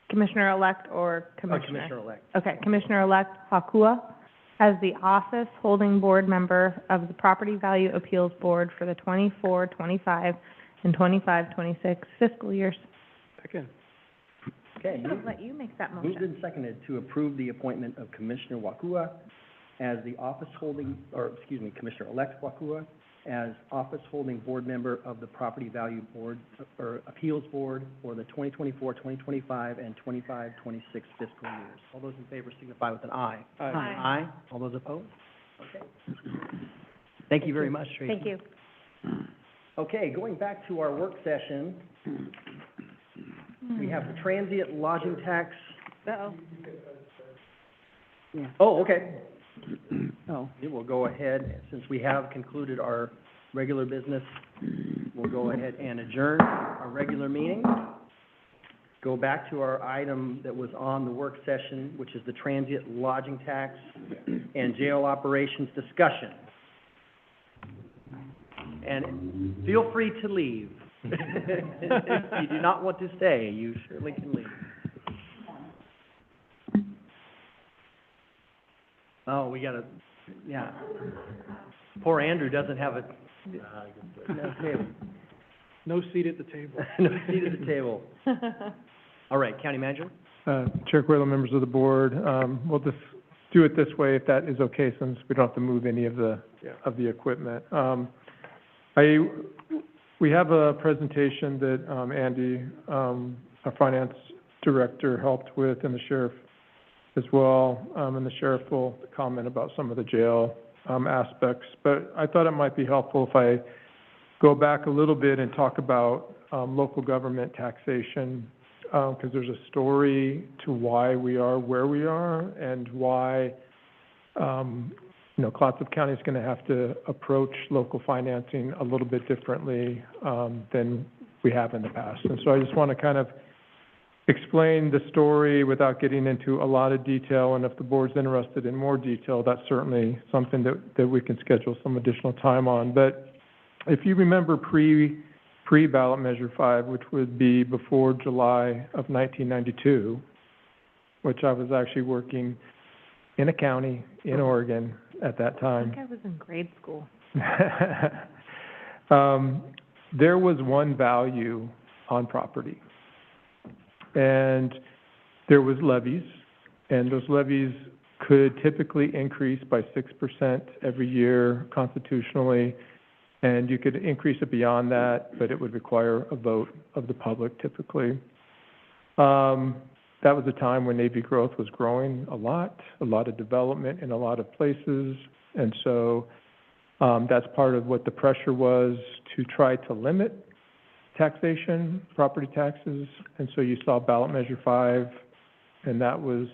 Speaker 15: Commissioner-elect or Commissioner?
Speaker 14: Commissioner-elect.
Speaker 15: Okay, Commissioner-elect Wakua as the office holding board member of the Property Value Appeals Board for the 24-25 and 25-26 fiscal years.
Speaker 16: Second.
Speaker 14: Okay.
Speaker 15: I'll let you make that
Speaker 14: Moved
Speaker 15: motion.
Speaker 14: and seconded to approve the appointment of Commissioner Wakua as the Commissioner-elect Wakua as office holding board member of the Property Value Board, or Appeals Board for the 2024, 2025, and 25-26 fiscal years. All those in favor signify with an aye.
Speaker 16: Aye.
Speaker 14: Aye. All those opposed? Okay. Thank you very much, Tracy.
Speaker 15: Thank you.
Speaker 14: Okay, going back to our work session, we have the transient lodging tax.
Speaker 15: Uh-oh.
Speaker 14: Oh, okay. Oh, we'll go ahead, since we have concluded our regular business, we'll go ahead and adjourn our regular meeting. Go back to our item that was on the work session, which is the transient lodging tax and jail operations discussion. And feel free to leave. If you do not want to stay, you certainly can leave. Oh, we gotta, yeah. Poor Andrew doesn't have a, no table.
Speaker 16: No seat at the table.
Speaker 14: No seat at the table. All right, County Manager?
Speaker 3: Chair Coelho, members of the board, we'll just do it this way if that is okay, since we don't have to move any of the equipment. We have a presentation that, Andy, our finance director, helped with, and the sheriff as well, and the sheriff will comment about some of the jail, aspects. But I thought it might be helpful if I go back a little bit and talk about, local government taxation, because there's a story to why we are where we are and why, Clatsop County is going to have to approach local financing a little bit differently, than we have in the past. And so I just want to kind of explain the story without getting into a lot of detail. And if the board's interested in more detail, that's certainly something that we can schedule some additional time on. But if you remember pre-ballot measure 5, which would be before July of 1992, which I was actually working in a county in Oregon at that
Speaker 15: I
Speaker 3: time.
Speaker 15: think I was in grade school.
Speaker 3: There was one value on property, and there was levies, and those levies could typically increase by 6% every year constitutionally, and you could increase it beyond that, but it would require a vote of the public typically. That was a time when Navy growth was growing a lot of development in a lot of places, and so that's part of what the pressure was to try to limit taxation, property taxes, and so you saw ballot measure 5, and that was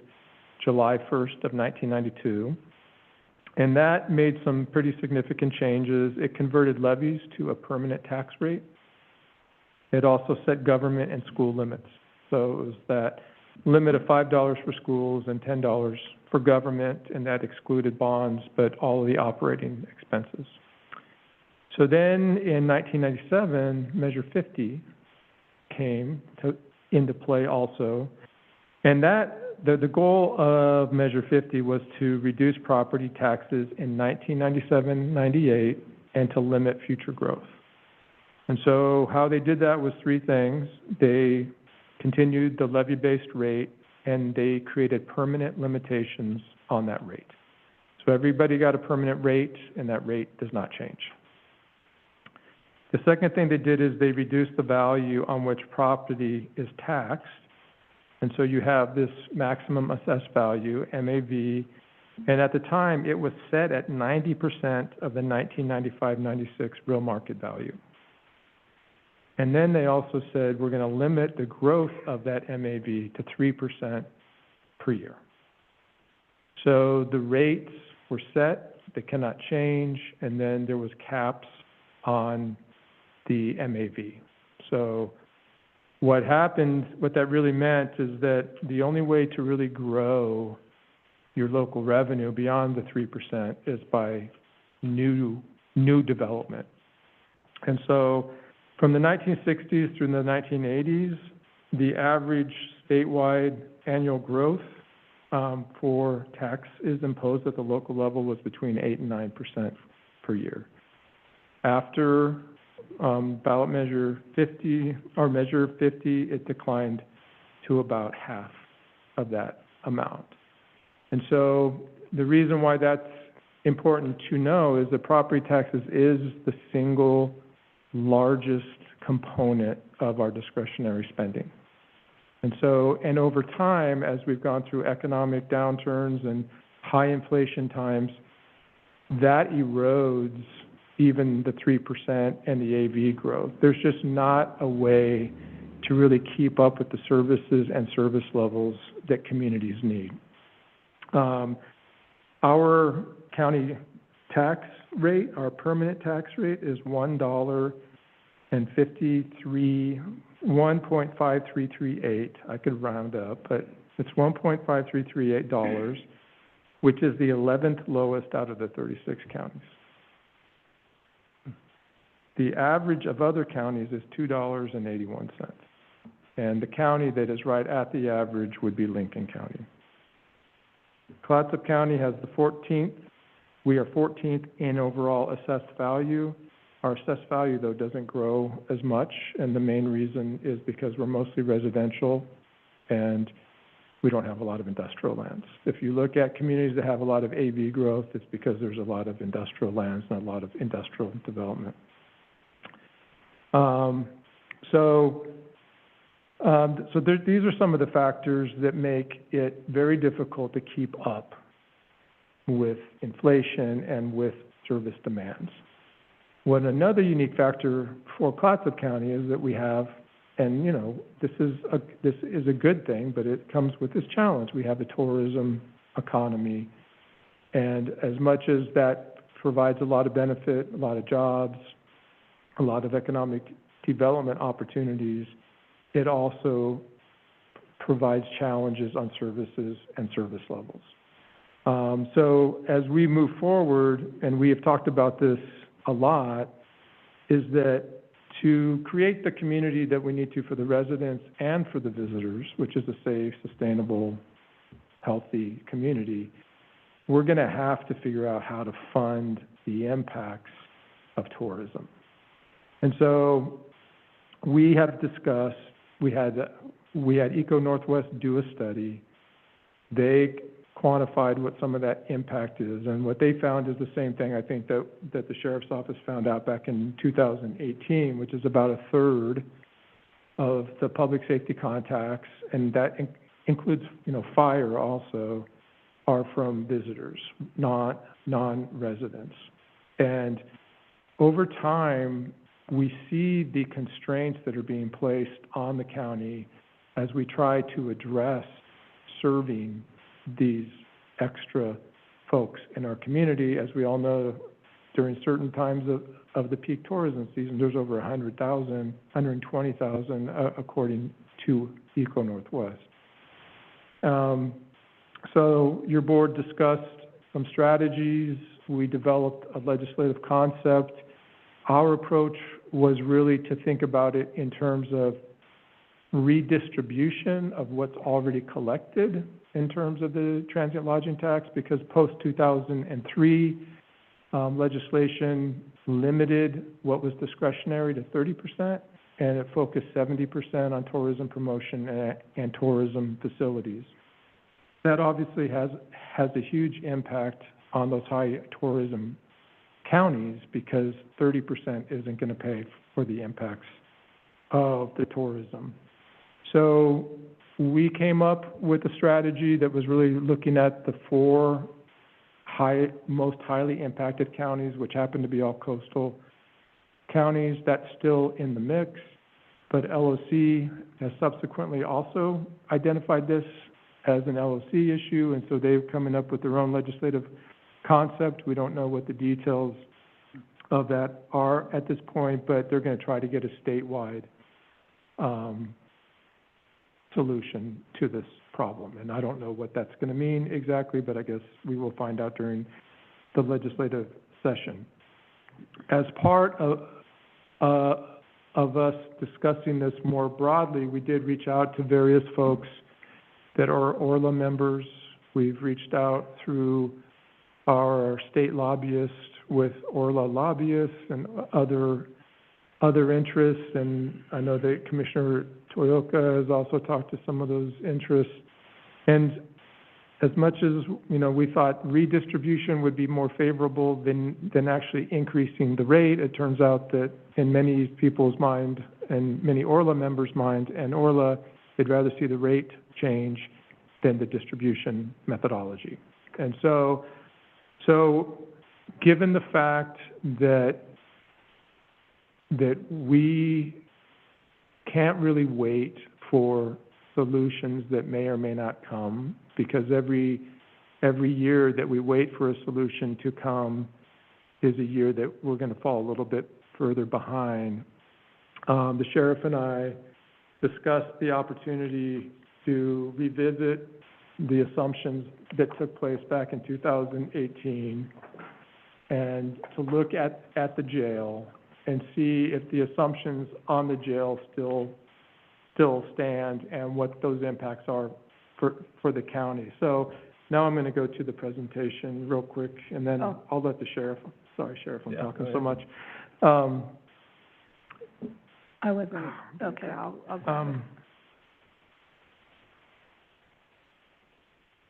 Speaker 3: July 1st of 1992. And that made some pretty significant changes. It converted levies to a permanent tax rate. It also set government and school limits. So it was that limit of $5 for schools and $10 for government, and that excluded bonds, but all of the operating expenses. So then in 1997, Measure 50 came into play also. And the goal of Measure 50 was to reduce property taxes in 1997-98 and to limit future growth. And so how they did that was three things. They continued the levy-based rate, and they created permanent limitations on that rate. So everybody got a permanent rate, and that rate does not change. The second thing they did is they reduced the value on which property is taxed. And so you have this maximum assessed value, MAV, and at the time it was set at 90% of the 1995-96 real market value. And then they also said we're going to limit the growth of that MAV to 3% per year. So the rates were set, they cannot change, and then there was caps on the MAV. So what happened, what that really meant is that the only way to really grow your local revenue beyond the 3% is by new development. And so from the 1960s through the 1980s, the average statewide annual growth for taxes imposed at the local level was between 8 and 9% per year. After ballot measure 50, or measure 50, it declined to about half of that amount. And so the reason why that's important to know is that property taxes is the single largest component of our discretionary spending. And so, and over time, as we've gone through economic downturns and high inflation times, that erodes even the 3% and the AV growth. There's just not a way to really keep up with the services and service levels that communities need. Our county tax rate, our permanent tax rate is $1.5338. I could round up, but it's $1.5338, which is the 11th lowest out of the 36 counties. The average of other counties is $2.81. And the county that is right at the average would be Lincoln County. Clatsop County has the 14th. We are 14th in overall assessed value. Our assessed value, though, doesn't grow as much, and the main reason is because we're mostly residential, and we don't have a lot of industrial lands. If you look at communities that have a lot of AV growth, it's because there's a lot of industrial lands and a lot of industrial development. These are some of the factors that make it very difficult to keep up with inflation and with service demands. Another unique factor for Clatsop County is that we have, and you know, this is a good thing, but it comes with this challenge. We have a tourism economy, and as much as that provides a lot of benefit, a lot of jobs, a lot of economic development opportunities, it also provides challenges on services and service levels. So as we move forward, and we have talked about this a lot, is that to create the community that we need to for the residents and for the visitors, which is a safe, sustainable, healthy community, we're going to have to figure out how to fund the impacts of tourism. And so we have discussed, we had Eco Northwest do a study. They quantified what some of that impact is, and what they found is the same thing I think that the Sheriff's Office found out back in 2018, which is about a third of the public safety contacts, and that includes, you know, fire also, are from visitors, non-residents. And over time, we see the constraints that are being placed on the county as we try to address serving these extra folks in our community. As we all know, during certain times of the peak tourism season, there's over 120,000, according to Eco Northwest. So your board discussed some strategies. We developed a legislative concept. Our approach was really to think about it in terms of redistribution of what's already collected in terms of the transient lodging tax, because post-2003 legislation limited what was discretionary to 30%, and it focused 70% on tourism promotion and tourism facilities. That obviously has a huge impact on those high tourism counties, because 30% isn't going to pay for the impacts of the tourism. So we came up with a strategy that was really looking at the four most highly impacted counties, which happen to be all coastal counties. That's still in the mix, but LOC has subsequently also identified this as an LOC issue, and so they've coming up with their own legislative concept. We don't know what the details of that are at this point, but they're going to try to get a statewide solution to this problem. And I don't know what that's going to mean exactly, but I guess we will find out during the legislative session. As part of us discussing this more broadly, we did reach out to various folks that are Orla members. We've reached out through our state lobbyists with Orla lobbyists and other interests, and I know that Commissioner Toyoka has also talked to some of those interests. And as much as, you know, we thought redistribution would be more favorable than actually increasing the rate, it turns out that in many people's mind and many Orla members' mind, and Orla, they'd rather see the rate change than the distribution methodology. And so given the fact that we can't really wait for solutions that may or may not come, because every year that we wait for a solution to come is a year that we're going to fall a little bit further behind. The sheriff and I discussed the opportunity to revisit the assumptions that took place back in 2018 and to look at the jail and see if the assumptions on the jail still stand and what those impacts are for the county. So now I'm going to go to the presentation real quick, and then I'll let the sheriff, sorry, Sheriff, I'm talking so much.
Speaker 12: I wasn't, okay, I'll go.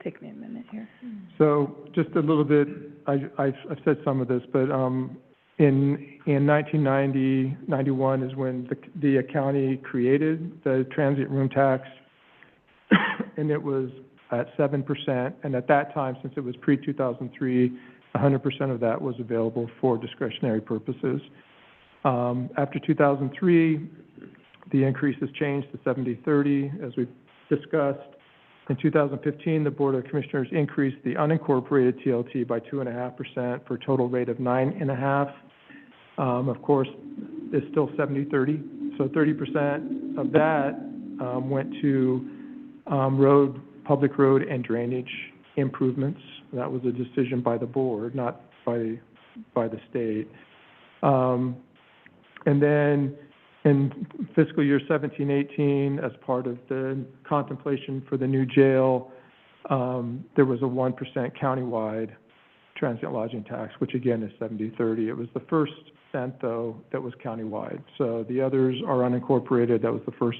Speaker 15: take me a minute here.
Speaker 3: So just a little bit, I've said some of this, but, in 1990, 91 is when the county created the transient room tax. And it was at 7%. And at that time, since it was pre-2003, 100% of that was available for discretionary purposes. After 2003, the increase has changed to 70-30, as we've discussed. In 2015, the Board of Commissioners increased the unincorporated TLT by 2.5% for a total rate of 9.5. Of course, it's still 70-30. So 30% of that went to public road and drainage improvements. That was a decision by the board, not by the state. And then in fiscal year 17-18, as part of the contemplation for the new jail, there was a 1% countywide transient lodging tax, which again is 70-30. It was the first cent, though, that was countywide. So the others are unincorporated. That was the first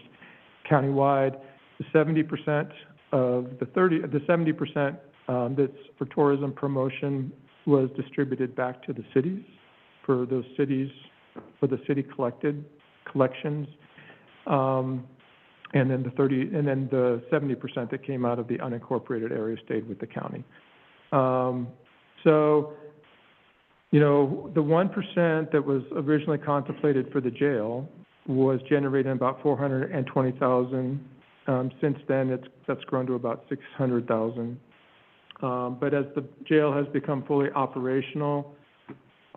Speaker 3: countywide. The 70% of the 70% that's for tourism promotion was distributed back to the cities for the city collections. And then the 70% that came out of the unincorporated area stayed with the county. So, you know, the 1% that was originally contemplated for the jail was generating about $420,000. Since then, that's grown to about $600,000. But as the jail has become fully operational,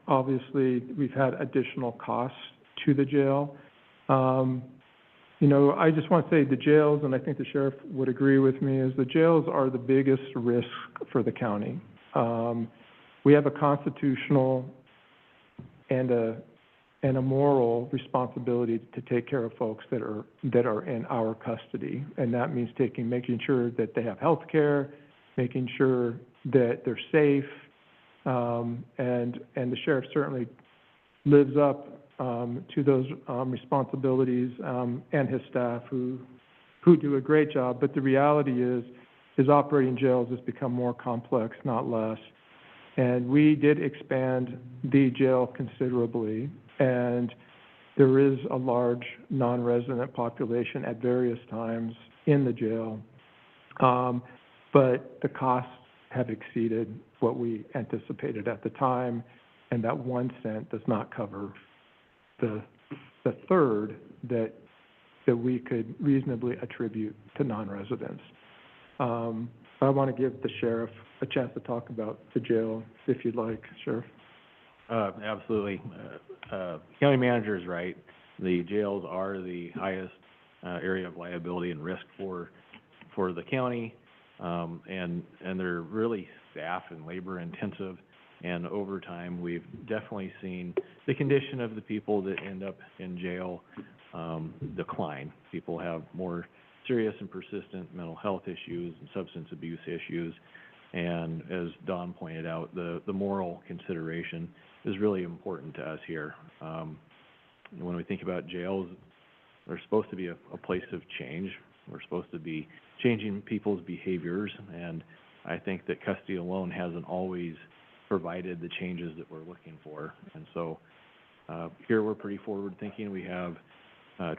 Speaker 3: obviously, we've had additional costs to the jail. You know, I just want to say the jails, and I think the sheriff would agree with me, is the jails are the biggest risk for the county. We have a constitutional and a moral responsibility to take care of folks that are in our custody, and that means making sure that they have health care, making sure that they're safe, and the sheriff certainly lives up to those responsibilities, and his staff who do a great job. But the reality is operating jails has become more complex, not less. And we did expand the jail considerably, and there is a large non-resident population at various times in the jail. But the costs have exceeded what we anticipated at the time, and that 1 cent does not cover the third that we could reasonably attribute to non-residents. I want to give the sheriff a chance to talk about the jail, if you'd like, Sheriff.
Speaker 17: Absolutely. County manager is right. The jails are the highest area of liability and risk for the county, and they're really staff and labor intensive. And over time, we've definitely seen the condition of the people that end up in jail decline. People have more serious and persistent mental health issues and substance abuse issues. And as Dawn pointed out, the moral consideration is really important to us here. When we think about jails, they're supposed to be a place of change. We're supposed to be changing people's behaviors, and I think that custody alone hasn't always provided the changes that we're looking for. And so here we're pretty forward thinking. We have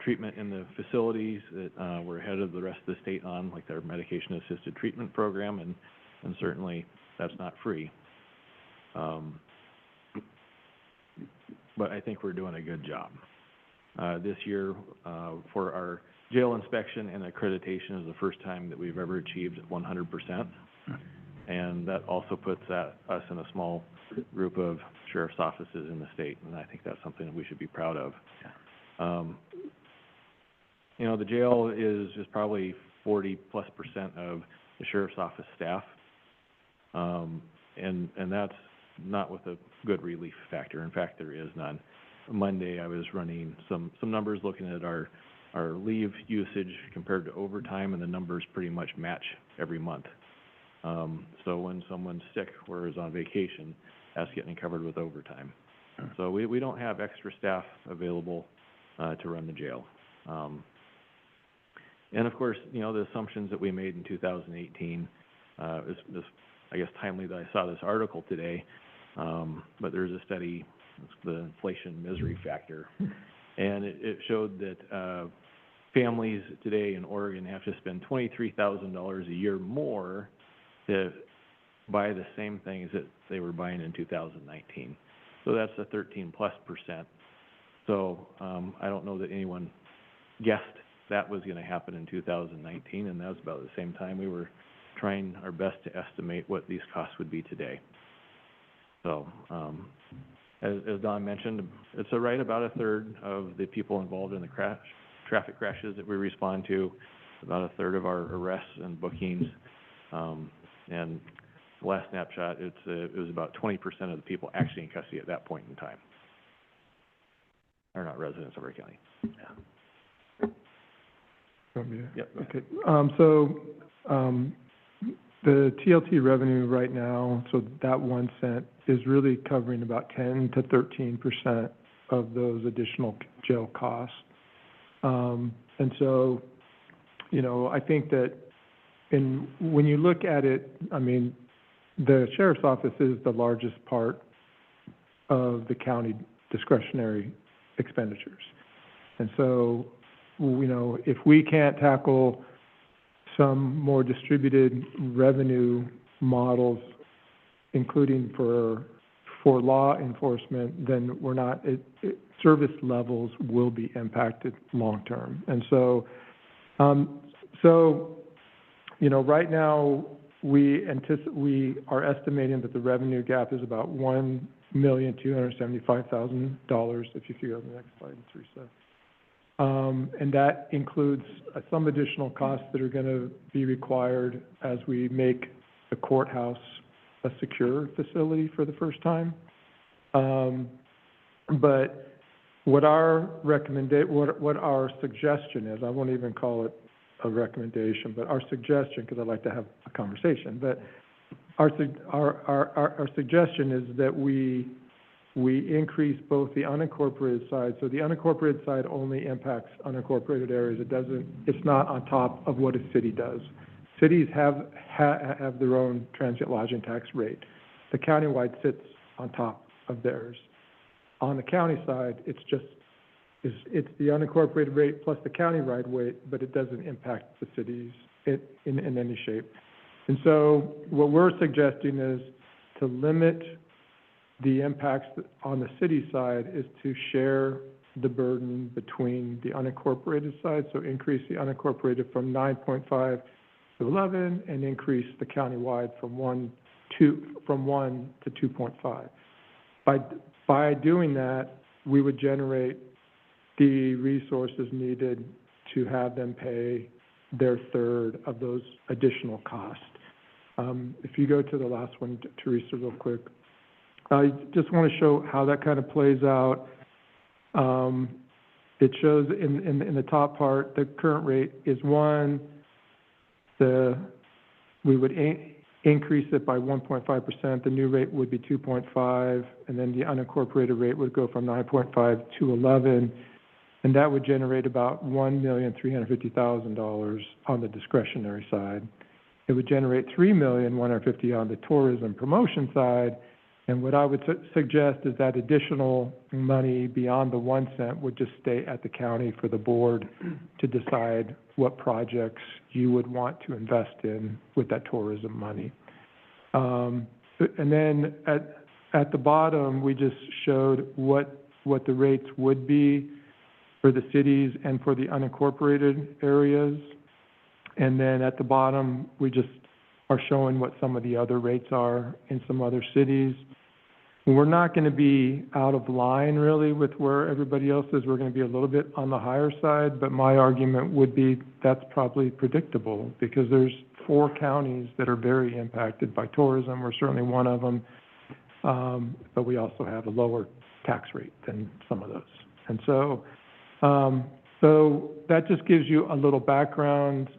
Speaker 17: treatment in the facilities that we're ahead of the rest of the state on, like their medication assisted treatment program, and certainly that's not free. But I think we're doing a good job. This year, for our jail inspection and accreditation is the first time that we've ever achieved 100%. And that also puts us in a small group of sheriff's offices in the state, and I think that's something that we should be proud of. You know, the jail is probably 40+% of the sheriff's office staff, and that's not with a good relief factor. In fact, there is none. Monday, I was running some numbers looking at our leave usage compared to overtime, and the numbers pretty much match every month. So when someone's sick or is on vacation, that's getting covered with overtime. So we don't have extra staff available to run the jail. And of course, you know, the assumptions that we made in 2018 it's I guess timely that I saw this article today. But there's a study, it's the inflation misery factor. And it showed that, families today in Oregon have to spend $23,000 a year more to buy the same things that they were buying in 2019. So that's a 13+%. So, I don't know that anyone guessed that was gonna happen in 2019, and that was about the same time we were trying our best to estimate what these costs would be today. So, as Don mentioned, it's right about a third of the people involved in the traffic crashes that we respond to, about a third of our arrests and bookings. And the last snapshot, it was about 20% of the people actually in custody at that point in time. Are not residents of our county. Yep.
Speaker 16: Okay, the TLT revenue right now, so that 1 cent is really covering about 10 to 13% of those additional jail costs. And so, you know, I think that when you look at it, I mean, the sheriff's office is the largest part of the county discretionary expenditures. And so, you know, if we can't tackle some more distributed revenue models, including for law enforcement, then we're not, service levels will be impacted long-term. And so, you know, right now, we are estimating that the revenue gap is about $1,275,000, if you go to the next slide, Teresa. And that includes some additional costs that are gonna be required as we make the courthouse a secure facility for the first time. But what our suggestion is, I won't even call it a recommendation, but our suggestion, because I'd like to have a conversation, but our suggestion is that we increase both the unincorporated side. So the unincorporated side only impacts unincorporated areas. It's not on top of what a city does. Cities have their own transient lodging tax rate. The countywide sits on top of theirs. On the county side, it's the unincorporated rate plus the countywide rate, but it doesn't impact the cities in any shape. And so what we're suggesting is to limit the impacts on the city side is to share the burden between the unincorporated side, so increase the unincorporated from 9.5 to 11 and increase the countywide from 1 to 2.5. By doing that, we would generate the resources needed to have them pay their third of those additional costs. If you go to the last one, Teresa, real quick. I just want to show how that kind of plays out. It shows in the top part, the current rate is 1. We would increase it by 1.5%. The new rate would be 2.5, and then the unincorporated rate would go from 9.5 to 11, and that would generate about $1,350,000 on the discretionary side. It would generate $3,150,000 on the tourism promotion side. And what I would suggest is that additional money beyond the 1 cent would just stay at the county for the board to decide what projects you would want to invest in with that tourism money. And then at the bottom, we just showed what the rates would be for the cities and for the unincorporated areas. And then at the bottom, we just are showing what some of the other rates are in some other cities. We're not going to be out of line really with where everybody else is. We're going to be a little bit on the higher side, but my argument would be that's probably predictable because there's 4 counties that are very impacted by tourism. We're certainly one of them, but we also have a lower tax rate than some of those. And so that just gives you a little background.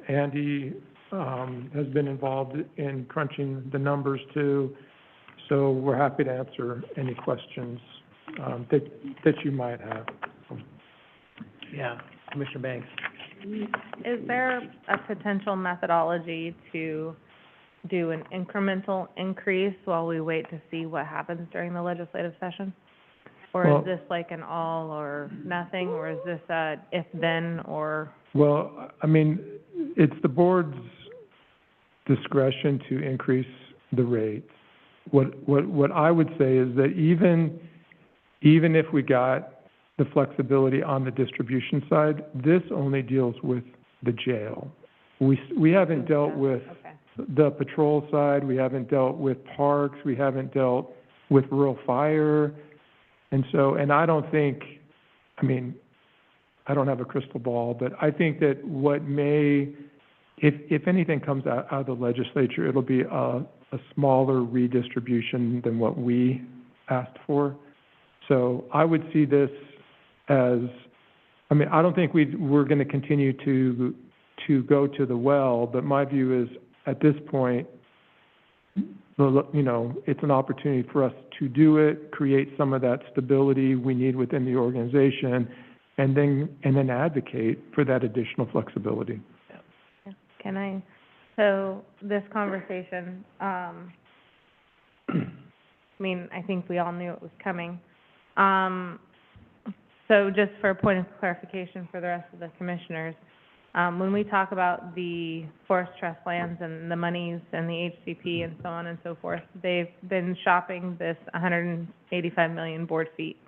Speaker 16: Andy has been involved in crunching the numbers too. So we're happy to answer any questions that you might have.
Speaker 14: Yeah, Commissioner Banks.
Speaker 15: is there a potential methodology to do an incremental increase while we wait to see what happens during the legislative session? Or
Speaker 3: Well-
Speaker 15: is this like an all or nothing, or is this a if then or?
Speaker 3: Well, I mean, it's the board's discretion to increase the rates. What I would say is that even if we got the flexibility on the distribution side, this only deals with the jail. We haven't dealt with
Speaker 15: Okay.
Speaker 3: the patrol side, we haven't dealt with parks, we haven't dealt with rural fire. And so, and I don't think, I mean, I don't have a crystal ball, but I think that what may, if anything comes out of the legislature, it'll be a smaller redistribution than what we asked for. So I would see this as, I mean, I don't think we're going to continue to go to the well, but my view is at this point, you know, it's an opportunity for us to do it, create some of that stability we need within the organization, and then advocate for that additional flexibility.
Speaker 15: Can I, so this conversation, I mean, I think we all knew it was coming. So just for a point of clarification for the rest of the commissioners, when we talk about the forest trust lands and the monies and the HCP and so on and so forth, they've been shopping this 185 million board feet.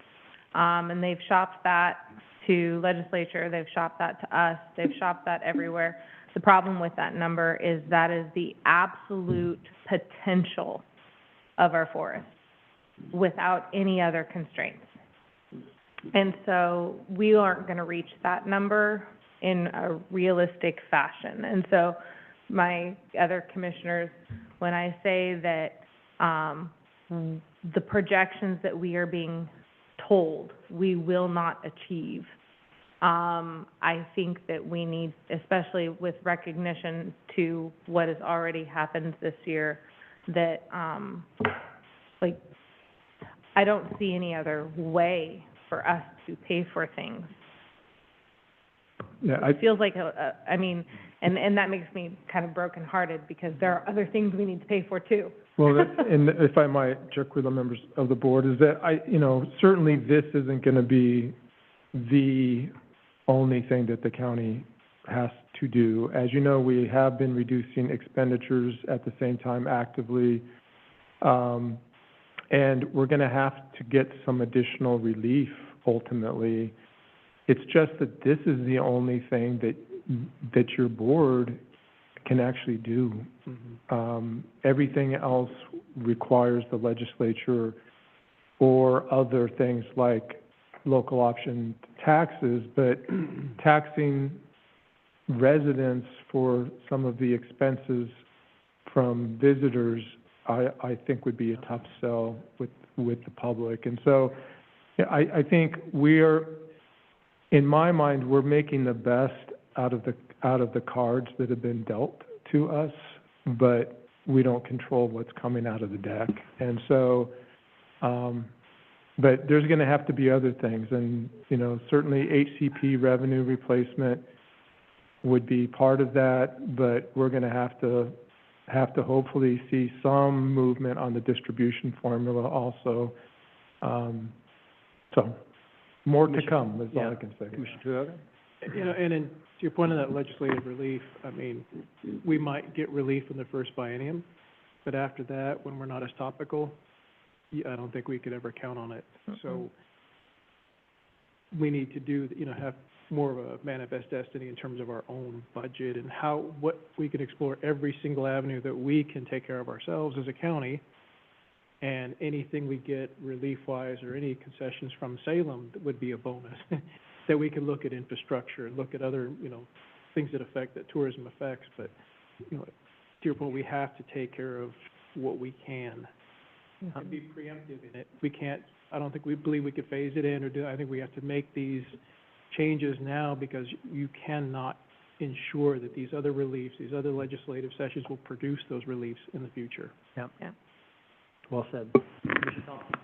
Speaker 15: And they've shopped that to legislature, they've shopped that to us, they've shopped that everywhere. The problem with that number is that is the absolute potential of our forests without any other constraints. And so we aren't going to reach that number in a realistic fashion. And so my other commissioners, when I say that the projections that we are being told we will not achieve, I think that we need, especially with recognition to what has already happened this year, that like I don't see any other way for us to pay for things.
Speaker 3: Yeah,
Speaker 15: It feels like I mean, and that makes me kind of brokenhearted because there are other things we need to pay for too.
Speaker 3: Well, and if I might check with the members of the board, is that you know, certainly this isn't going to be the only thing that the county has to do. As you know, we have been reducing expenditures at the same time actively. And we're going to have to get some additional relief ultimately. It's just that this is the only thing that your board can actually do.
Speaker 16: Mm-hmm.
Speaker 3: Everything else requires the legislature or other things like local option taxes, but taxing residents for some of the expenses from visitors, I think would be a tough sell with the public. And so I think in my mind, we're making the best out of the cards that have been dealt to us, but we don't control what's coming out of the deck. And so, but there's going to have to be other things, and you know, certainly HCP revenue replacement would be part of that, but we're going to have to hopefully see some movement on the distribution formula also. So more to come is all I can say.
Speaker 16: Commissioner Tuoga? You know, and then to your point on that legislative relief, I mean, we might get relief in the first biennium, but after that, when we're not as topical, I don't think we could ever count on it. So we need to do, you know, have more of a manifest destiny in terms of our own budget and what we can explore every single avenue that we can take care of ourselves as a county. And anything we get relief-wise or any concessions from Salem would be a bonus. That we can look at infrastructure and look at other, you know, things that tourism affects. But, you know, to your point, we have to take care of what we can. And be preemptive in it. We can't, I don't think we believe we could phase it in I think we have to make these changes now because you cannot ensure that these other reliefs, these other legislative sessions will produce those reliefs in the future.
Speaker 14: Yeah.
Speaker 15: Yeah.
Speaker 14: Well said. Commissioner Thompson?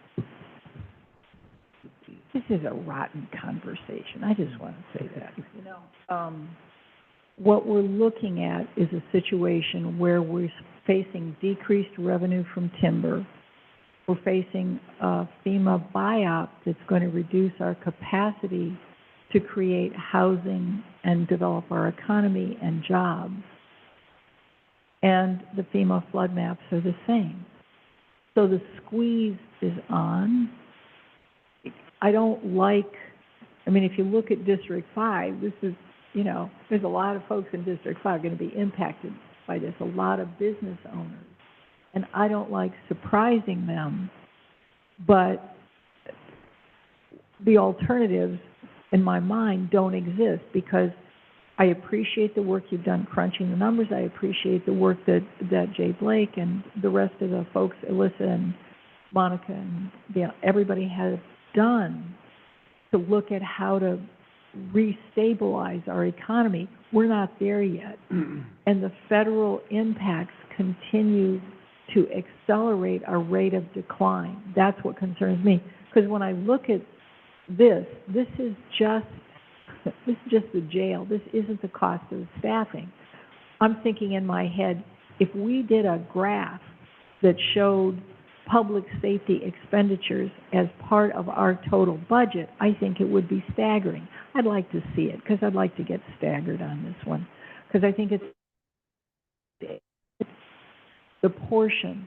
Speaker 12: This is a rotten conversation. I just want to say that, you know. what we're looking at is a situation where we're facing decreased revenue from timber. We're facing a FEMA buy-up that's going to reduce our capacity to create housing and develop our economy and jobs. And the FEMA flood maps are the same. So the squeeze is on. I don't like, I mean, if you look at District 5, this is, you know, there's a lot of folks in District 5 going to be impacted by this, a lot of business owners. And I don't like surprising them, but the alternatives in my mind don't exist, because I appreciate the work you've done crunching the numbers. I appreciate the work that Jay Blake and the rest of the folks, Alyssa and Monica and everybody has done to look at how to restabilize our economy. We're not there yet. And the federal impacts continue to accelerate our rate of decline. That's what concerns me. Because when I look at this is just the jail. This isn't the cost of the staffing. I'm thinking in my head, if we did a graph that showed public safety expenditures as part of our total budget, I think it would be staggering. I'd like to see it, because I'd like to get staggered on this one, because I think it's the portion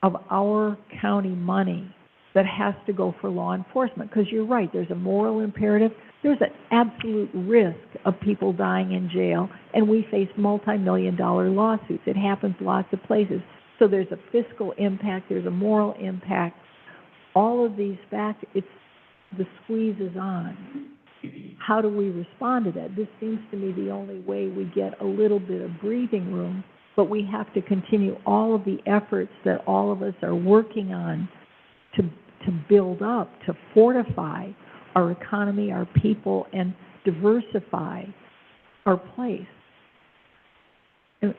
Speaker 12: of our county money that has to go for law enforcement. Because you're right, there's a moral imperative. There's an absolute risk of people dying in jail, and we face multi-million-dollar lawsuits. It happens lots of places. So there's a fiscal impact, there's a moral impact. All of these factors, the squeeze is on. How do we respond to that? This seems to me the only way we get a little bit of breathing room, but we have to continue all of the efforts that all of us are working on to build up, to fortify our economy, our people, and diversify our place.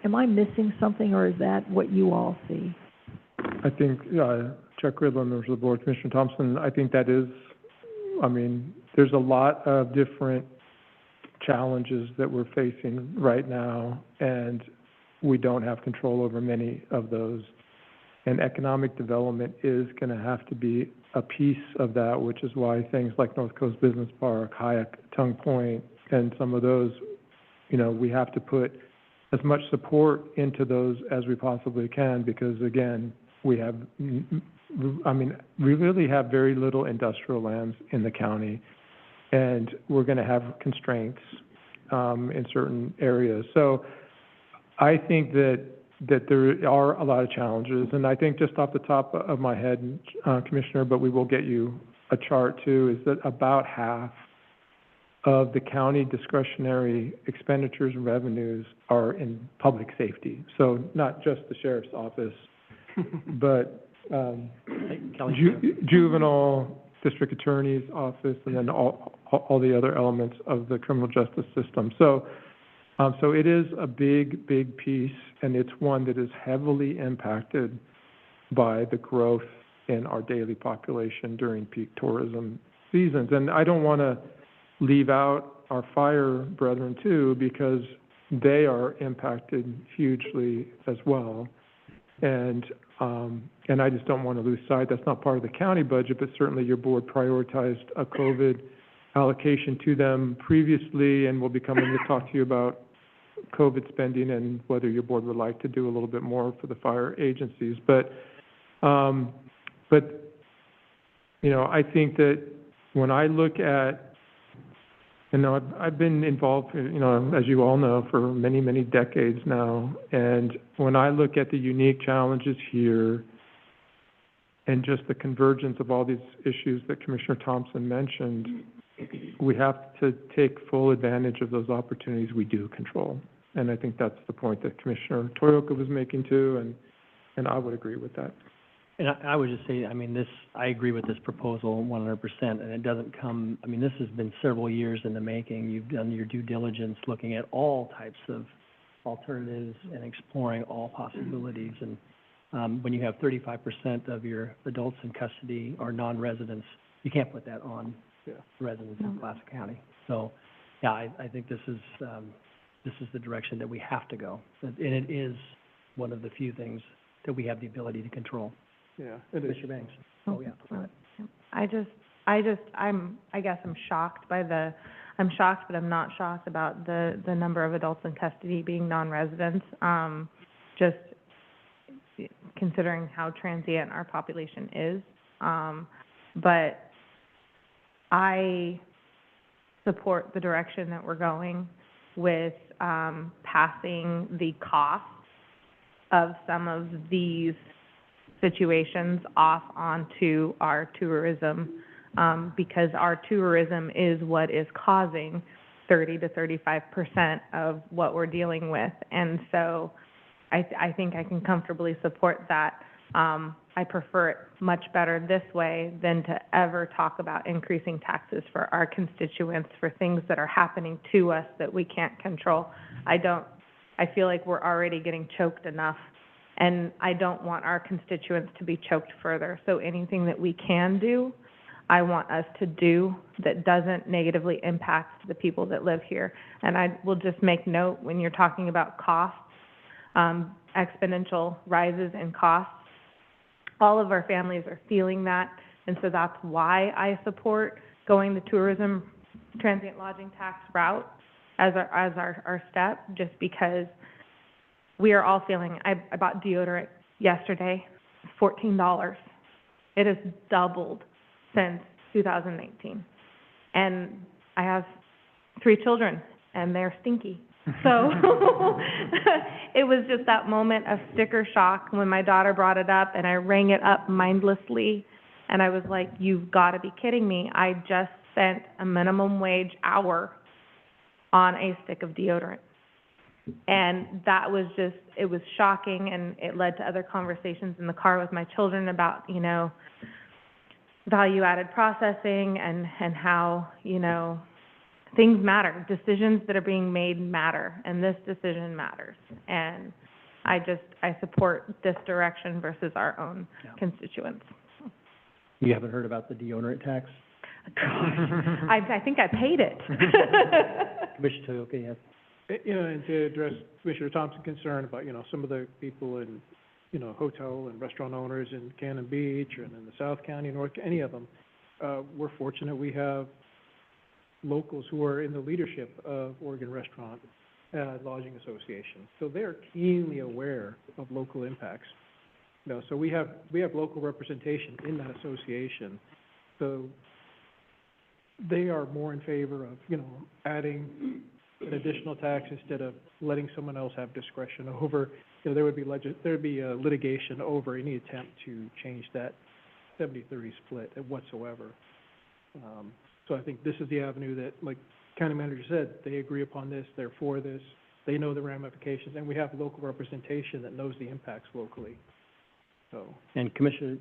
Speaker 12: Am I missing something, or is that what you all see?
Speaker 3: I think, Chuck Riddler, members of the board, Commissioner Thompson, I think that is, I mean, there's a lot of different challenges that we're facing right now, and we don't have control over many of those. And economic development is going to have to be a piece of that, which is why things like North Coast Business Park, Hayek, Tongue Point, and some of those, you know, we have to put as much support into those as we possibly can, because again, we have, I mean, we really have very little industrial lands in the county, and we're going to have constraints in certain areas. So I think that there are a lot of challenges, and I think just off the top of my head, Commissioner, but we will get you a chart too, is that about half of the county discretionary expenditures and revenues are in public safety. So not just the sheriff's office, but juvenile, district attorney's office, and then all the other elements of the criminal justice system. So it is a big, big piece, and it's one that is heavily impacted by the growth in our daily population during peak tourism seasons. And I don't want to leave out our fire brethren too, because they are impacted hugely as well. And I just don't want to lose sight. That's not part of the county budget, but certainly your board prioritized a COVID allocation to them previously, and we'll be coming to talk to you about COVID spending and whether your board would like to do a little bit more for the fire agencies. But you know, I think that when I look at, you know, I've been involved, you know, as you all know, for many, many decades now, and when I look at the unique challenges here and just the convergence of all these issues that Commissioner Thompson mentioned, we have to take full advantage of those opportunities we do control. And I think that's the point that Commissioner Toyoka was making too, and I would agree with that.
Speaker 14: And I would just say, I mean, I agree with this proposal 100%, and it doesn't come, I mean, this has been several years in the making. You've done your due diligence looking at all types of alternatives and exploring all possibilities. And when you have 35% of your adults in custody are non-residents, you can't put that on residents in Clatsop County. So, yeah, I think this is this is the direction that we have to go. And it is one of the few things that we have the ability to control.
Speaker 16: Yeah, it is.
Speaker 14: Mr. Banks? Oh, yeah.
Speaker 15: I guess I'm shocked by I'm shocked, but I'm not shocked about the number of adults in custody being non-residents. Just considering how transient our population is. But I support the direction that we're going with, passing the cost of some of these situations off onto our tourism, because our tourism is what is causing 30 to 35% of what we're dealing with. And so I think I can comfortably support that. I prefer it much better this way than to ever talk about increasing taxes for our constituents for things that are happening to us that we can't control. I feel like we're already getting choked enough, and I don't want our constituents to be choked further. So anything that we can do, I want us to do that doesn't negatively impact the people that live here. And I will just make note, when you're talking about costs, exponential rises in costs, all of our families are feeling that, and so that's why I support going the tourism transient lodging tax route as our step, just because we are all feeling. I bought deodorant yesterday, $14. It has doubled since 2019, and I have 3 children, and they're stinky. So it was just that moment of sticker shock when my daughter brought it up, and I rang it up mindlessly, and I was like, you've got to be kidding me. I just spent a minimum wage hour on a stick of deodorant. And that was just, it was shocking, and it led to other conversations in the car with my children about, you know, value-added processing and how, you know, things matter. Decisions that are being made matter, and this decision matters. And I support this direction versus our own constituents.
Speaker 14: You haven't heard about the deodorant tax?
Speaker 15: I think I paid it.
Speaker 14: Commissioner Toyoka, yes.
Speaker 16: You know, and to address Commissioner Thompson's concern about, you know, some of the people in, you know, hotel and restaurant owners in Cannon Beach and in the South County, North, any of them, we're fortunate we have locals who are in the leadership of Oregon Restaurant Lodging Association. So they're keenly aware of local impacts. You know, so we have local representation in that association. So they are more in favor of, you know, adding an additional tax instead of letting someone else have discretion over. You know, there would be litigation over any attempt to change that 70-30 split whatsoever. So I think this is the avenue that, like County Manager said, they agree upon this, they're for this, they know the ramifications, and we have local representation that knows the impacts locally. So.
Speaker 14: And Commissioner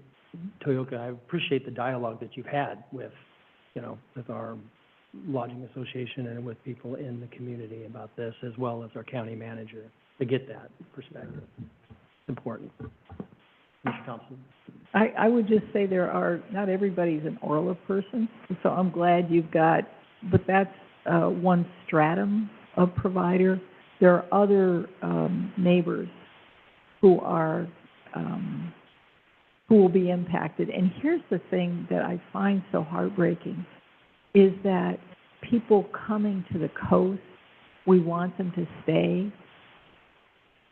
Speaker 14: Toyoka, I appreciate the dialogue that you've had with, you know, with our lodging association and with people in the community about this, as well as our county manager, to get that perspective. It's important. Mr. Thompson?
Speaker 12: I would just say not everybody's an Orla person, so I'm glad you've got, but that's one stratum of provider. There are other neighbors who will be impacted. And here's the thing that I find so heartbreaking, is that people coming to the coast, we want them to stay.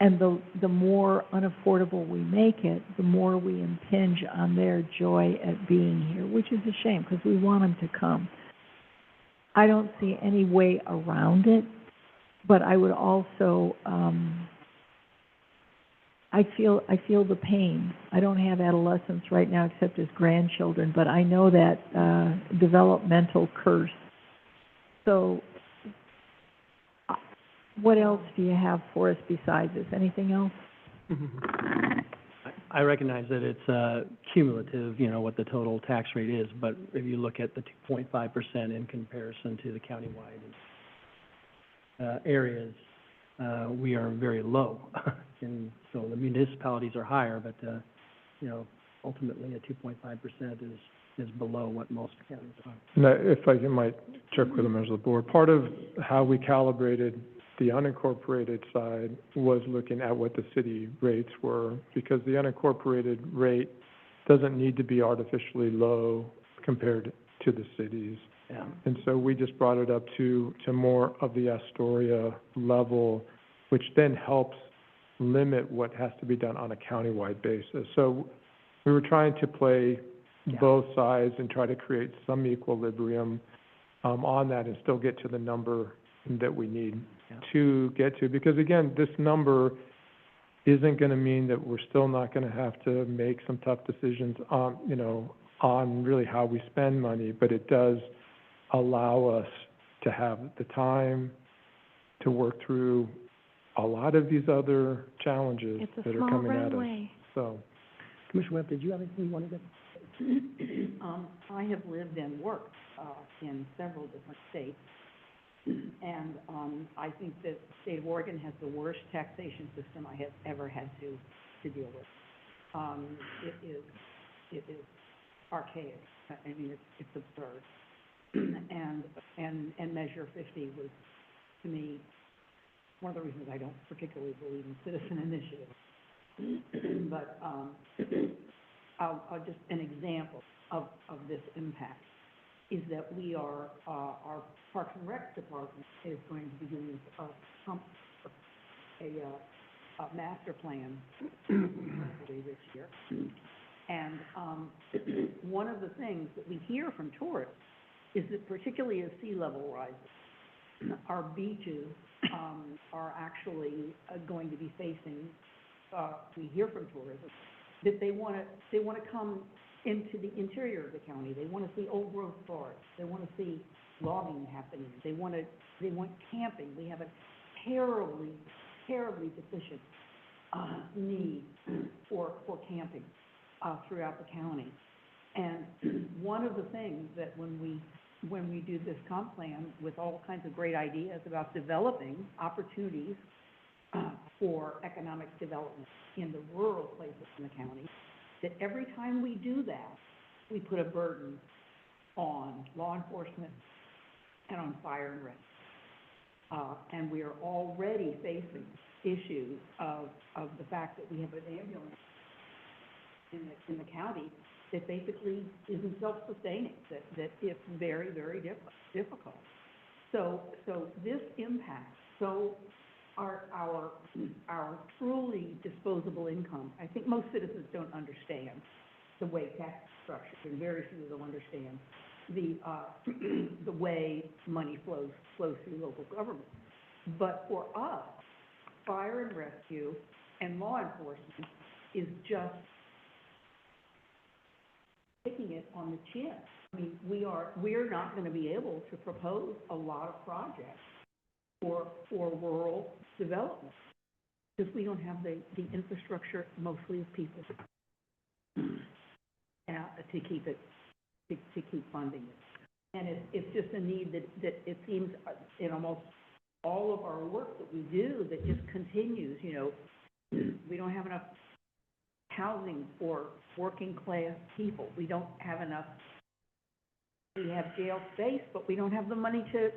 Speaker 12: And the more unaffordable we make it, the more we impinge on their joy at being here, which is a shame because we want them to come. I don't see any way around it, but I would also, I feel the pain. I don't have adolescents right now except as grandchildren, but I know that developmental curse. So what else do you have for us besides this? Anything else?
Speaker 14: I recognize that it's cumulative, you know, what the total tax rate is, but if you look at the 2.5% in comparison to the countywide areas, we are very low. And so the municipalities are higher, but, you know, ultimately a 2.5% is below what most counties are.
Speaker 3: And if I might check with the members of the board, part of how we calibrated the unincorporated side was looking at what the city rates were, because the unincorporated rate doesn't need to be artificially low compared to the cities.
Speaker 12: Yeah.
Speaker 3: And so we just brought it up to more of the Astoria level, which then helps limit what has to be done on a countywide basis. So we were trying to play both sides and try to create some equilibrium on that and still get to the number that we need to get to. Because again, this number isn't gonna mean that we're still not gonna have to make some tough decisions on, you know, on really how we spend money, but it does allow us to have the time to work through a lot of these other challenges
Speaker 15: It's a
Speaker 3: that are
Speaker 15: small
Speaker 3: coming at us.
Speaker 15: runway.
Speaker 3: So,
Speaker 12: Commissioner Webb, did you have anything you wanted to? I have lived and worked, in several different states. And, I think that the state of Oregon has the worst taxation system I have ever had to deal with. It is archaic. I mean, it's absurd. And Measure 50 was, to me, one of the reasons I don't particularly believe in citizen initiative. But, I'll just, an example of this impact is that we are, our Parks and Rec department is going to be doing a master plan hopefully this year. And, one of the things that we hear from tourists is that particularly as sea level rises, our beaches, are actually going to be facing, we hear from tourists that they want to come into the interior of the county. They want to see old growth forests. They want to see logging happening. They want camping. We have a terribly deficient need for camping throughout the county. And one of the things that when we do this comp plan with all kinds of great ideas about developing opportunities for economic development in the rural places in the county, that every time we do that, we put a burden on law enforcement and on fire and rescue. And we are already facing issues of the fact that we have an ambulance in the county that basically isn't self-sustaining, that it's very, very difficult. So this impacts, our truly disposable income. I think most citizens don't understand the way tax is structured, and very few of them understand the way money flows through local government. But for us, fire and rescue and law enforcement is just taking it on the chin. I mean, we're not going to be able to propose a lot of projects for rural development because we don't have the infrastructure, mostly of people, to keep funding it. And it's just a need that it seems in almost all of our work that we do that just continues. You know, we don't have enough housing for working class people. We don't have enough. We have jail space, but we don't have the money to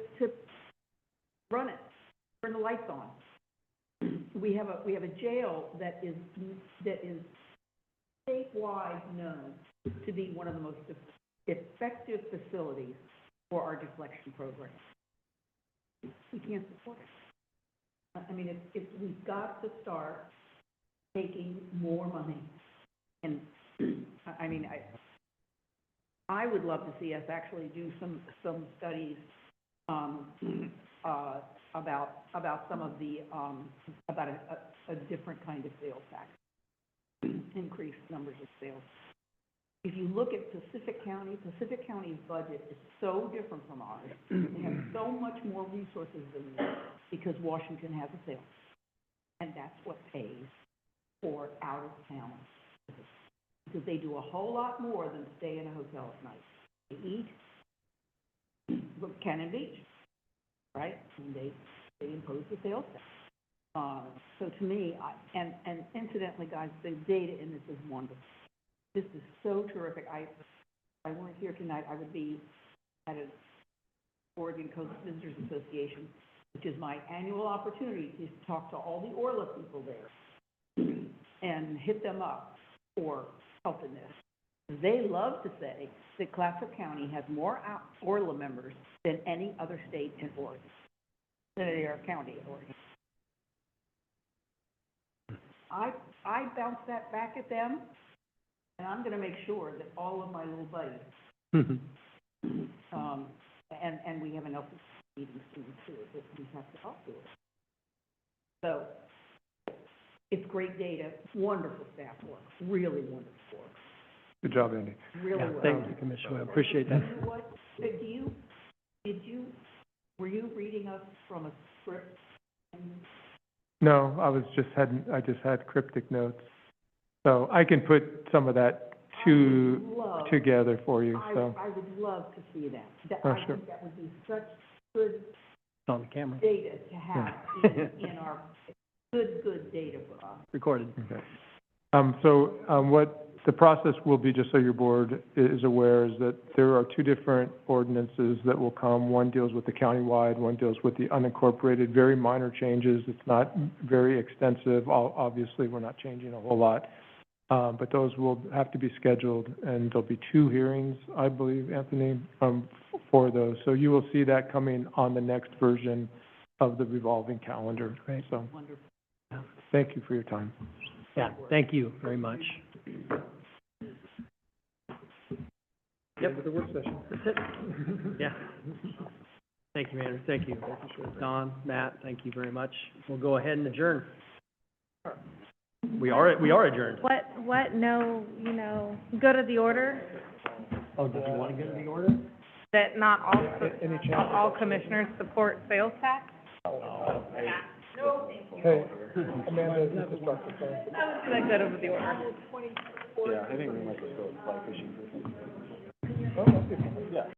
Speaker 12: run it, turn the lights on. We have a jail that is statewide known to be one of the most effective facilities for our deflection program. We can't support it. I mean, we've got to start taking more money. And I mean, I would love to see us actually do some studies about some of the about a different kind of sales tax, increased numbers of sales. If you look at Pacific County's budget is so different from ours. They have so much more resources than we do because Washington has a sales, and that's what pays for out of town. Because they do a whole lot more than stay in a hotel at night. They eat, look, Cannon Beach, right? And they impose the sales tax. So to me, and incidentally, guys, the data in this is wonderful. This is so terrific. If I weren't here tonight, I would be at an Oregon Coast Visitors Association which is my annual opportunity to talk to all the Orla people there and hit them up for help in this. They love to say that Clatsop County has more Orla members than any other state in Oregon, than they are county in Oregon. I bounce that back at them, and I'm gonna make sure that all of my little buddies, and we have enough meetings soon too, that we have to talk to it. So, it's great data, wonderful staff work, really wonderful work,
Speaker 3: Good job, Andy.
Speaker 12: really well.
Speaker 16: Thank you, Commissioner, I appreciate that.
Speaker 12: You know what, were you reading us from a script?
Speaker 3: No, I just had cryptic notes. So I can put some of that together for you, so.
Speaker 12: I would love to see that.
Speaker 3: Oh,
Speaker 12: I
Speaker 3: sure.
Speaker 12: think that would be such good
Speaker 16: It's on the camera,
Speaker 12: data to have in our, good data for us.
Speaker 16: recorded.
Speaker 3: Okay. What the process will be, just so your board is aware, is that there are two different ordinances that will come. One deals with the countywide, one deals with the unincorporated, very minor changes. It's not very extensive. Obviously, we're not changing a whole lot. But those will have to be scheduled, and there'll be 2 hearings, I believe, Anthony, for those. So you will see that coming on the next version of the revolving calendar.
Speaker 16: Great.
Speaker 3: So,
Speaker 12: Wonderful.
Speaker 3: thank you for your time.
Speaker 16: Yeah, thank you very much.
Speaker 3: Yep. The work session.
Speaker 16: That's it. Yeah. Thank you, Andrew, thank you. Don, Matt, thank you very much. We'll go ahead and adjourn. We are adjourned.
Speaker 15: Go to the order,
Speaker 16: Oh, did you want to go to the order?
Speaker 15: that not all commissioners support sales tax.
Speaker 3: Hey, Amanda, this is Dr. Fine.
Speaker 15: Should I go to the order?
Speaker 3: Yeah, I think we might just go fly fishing for something. Yeah.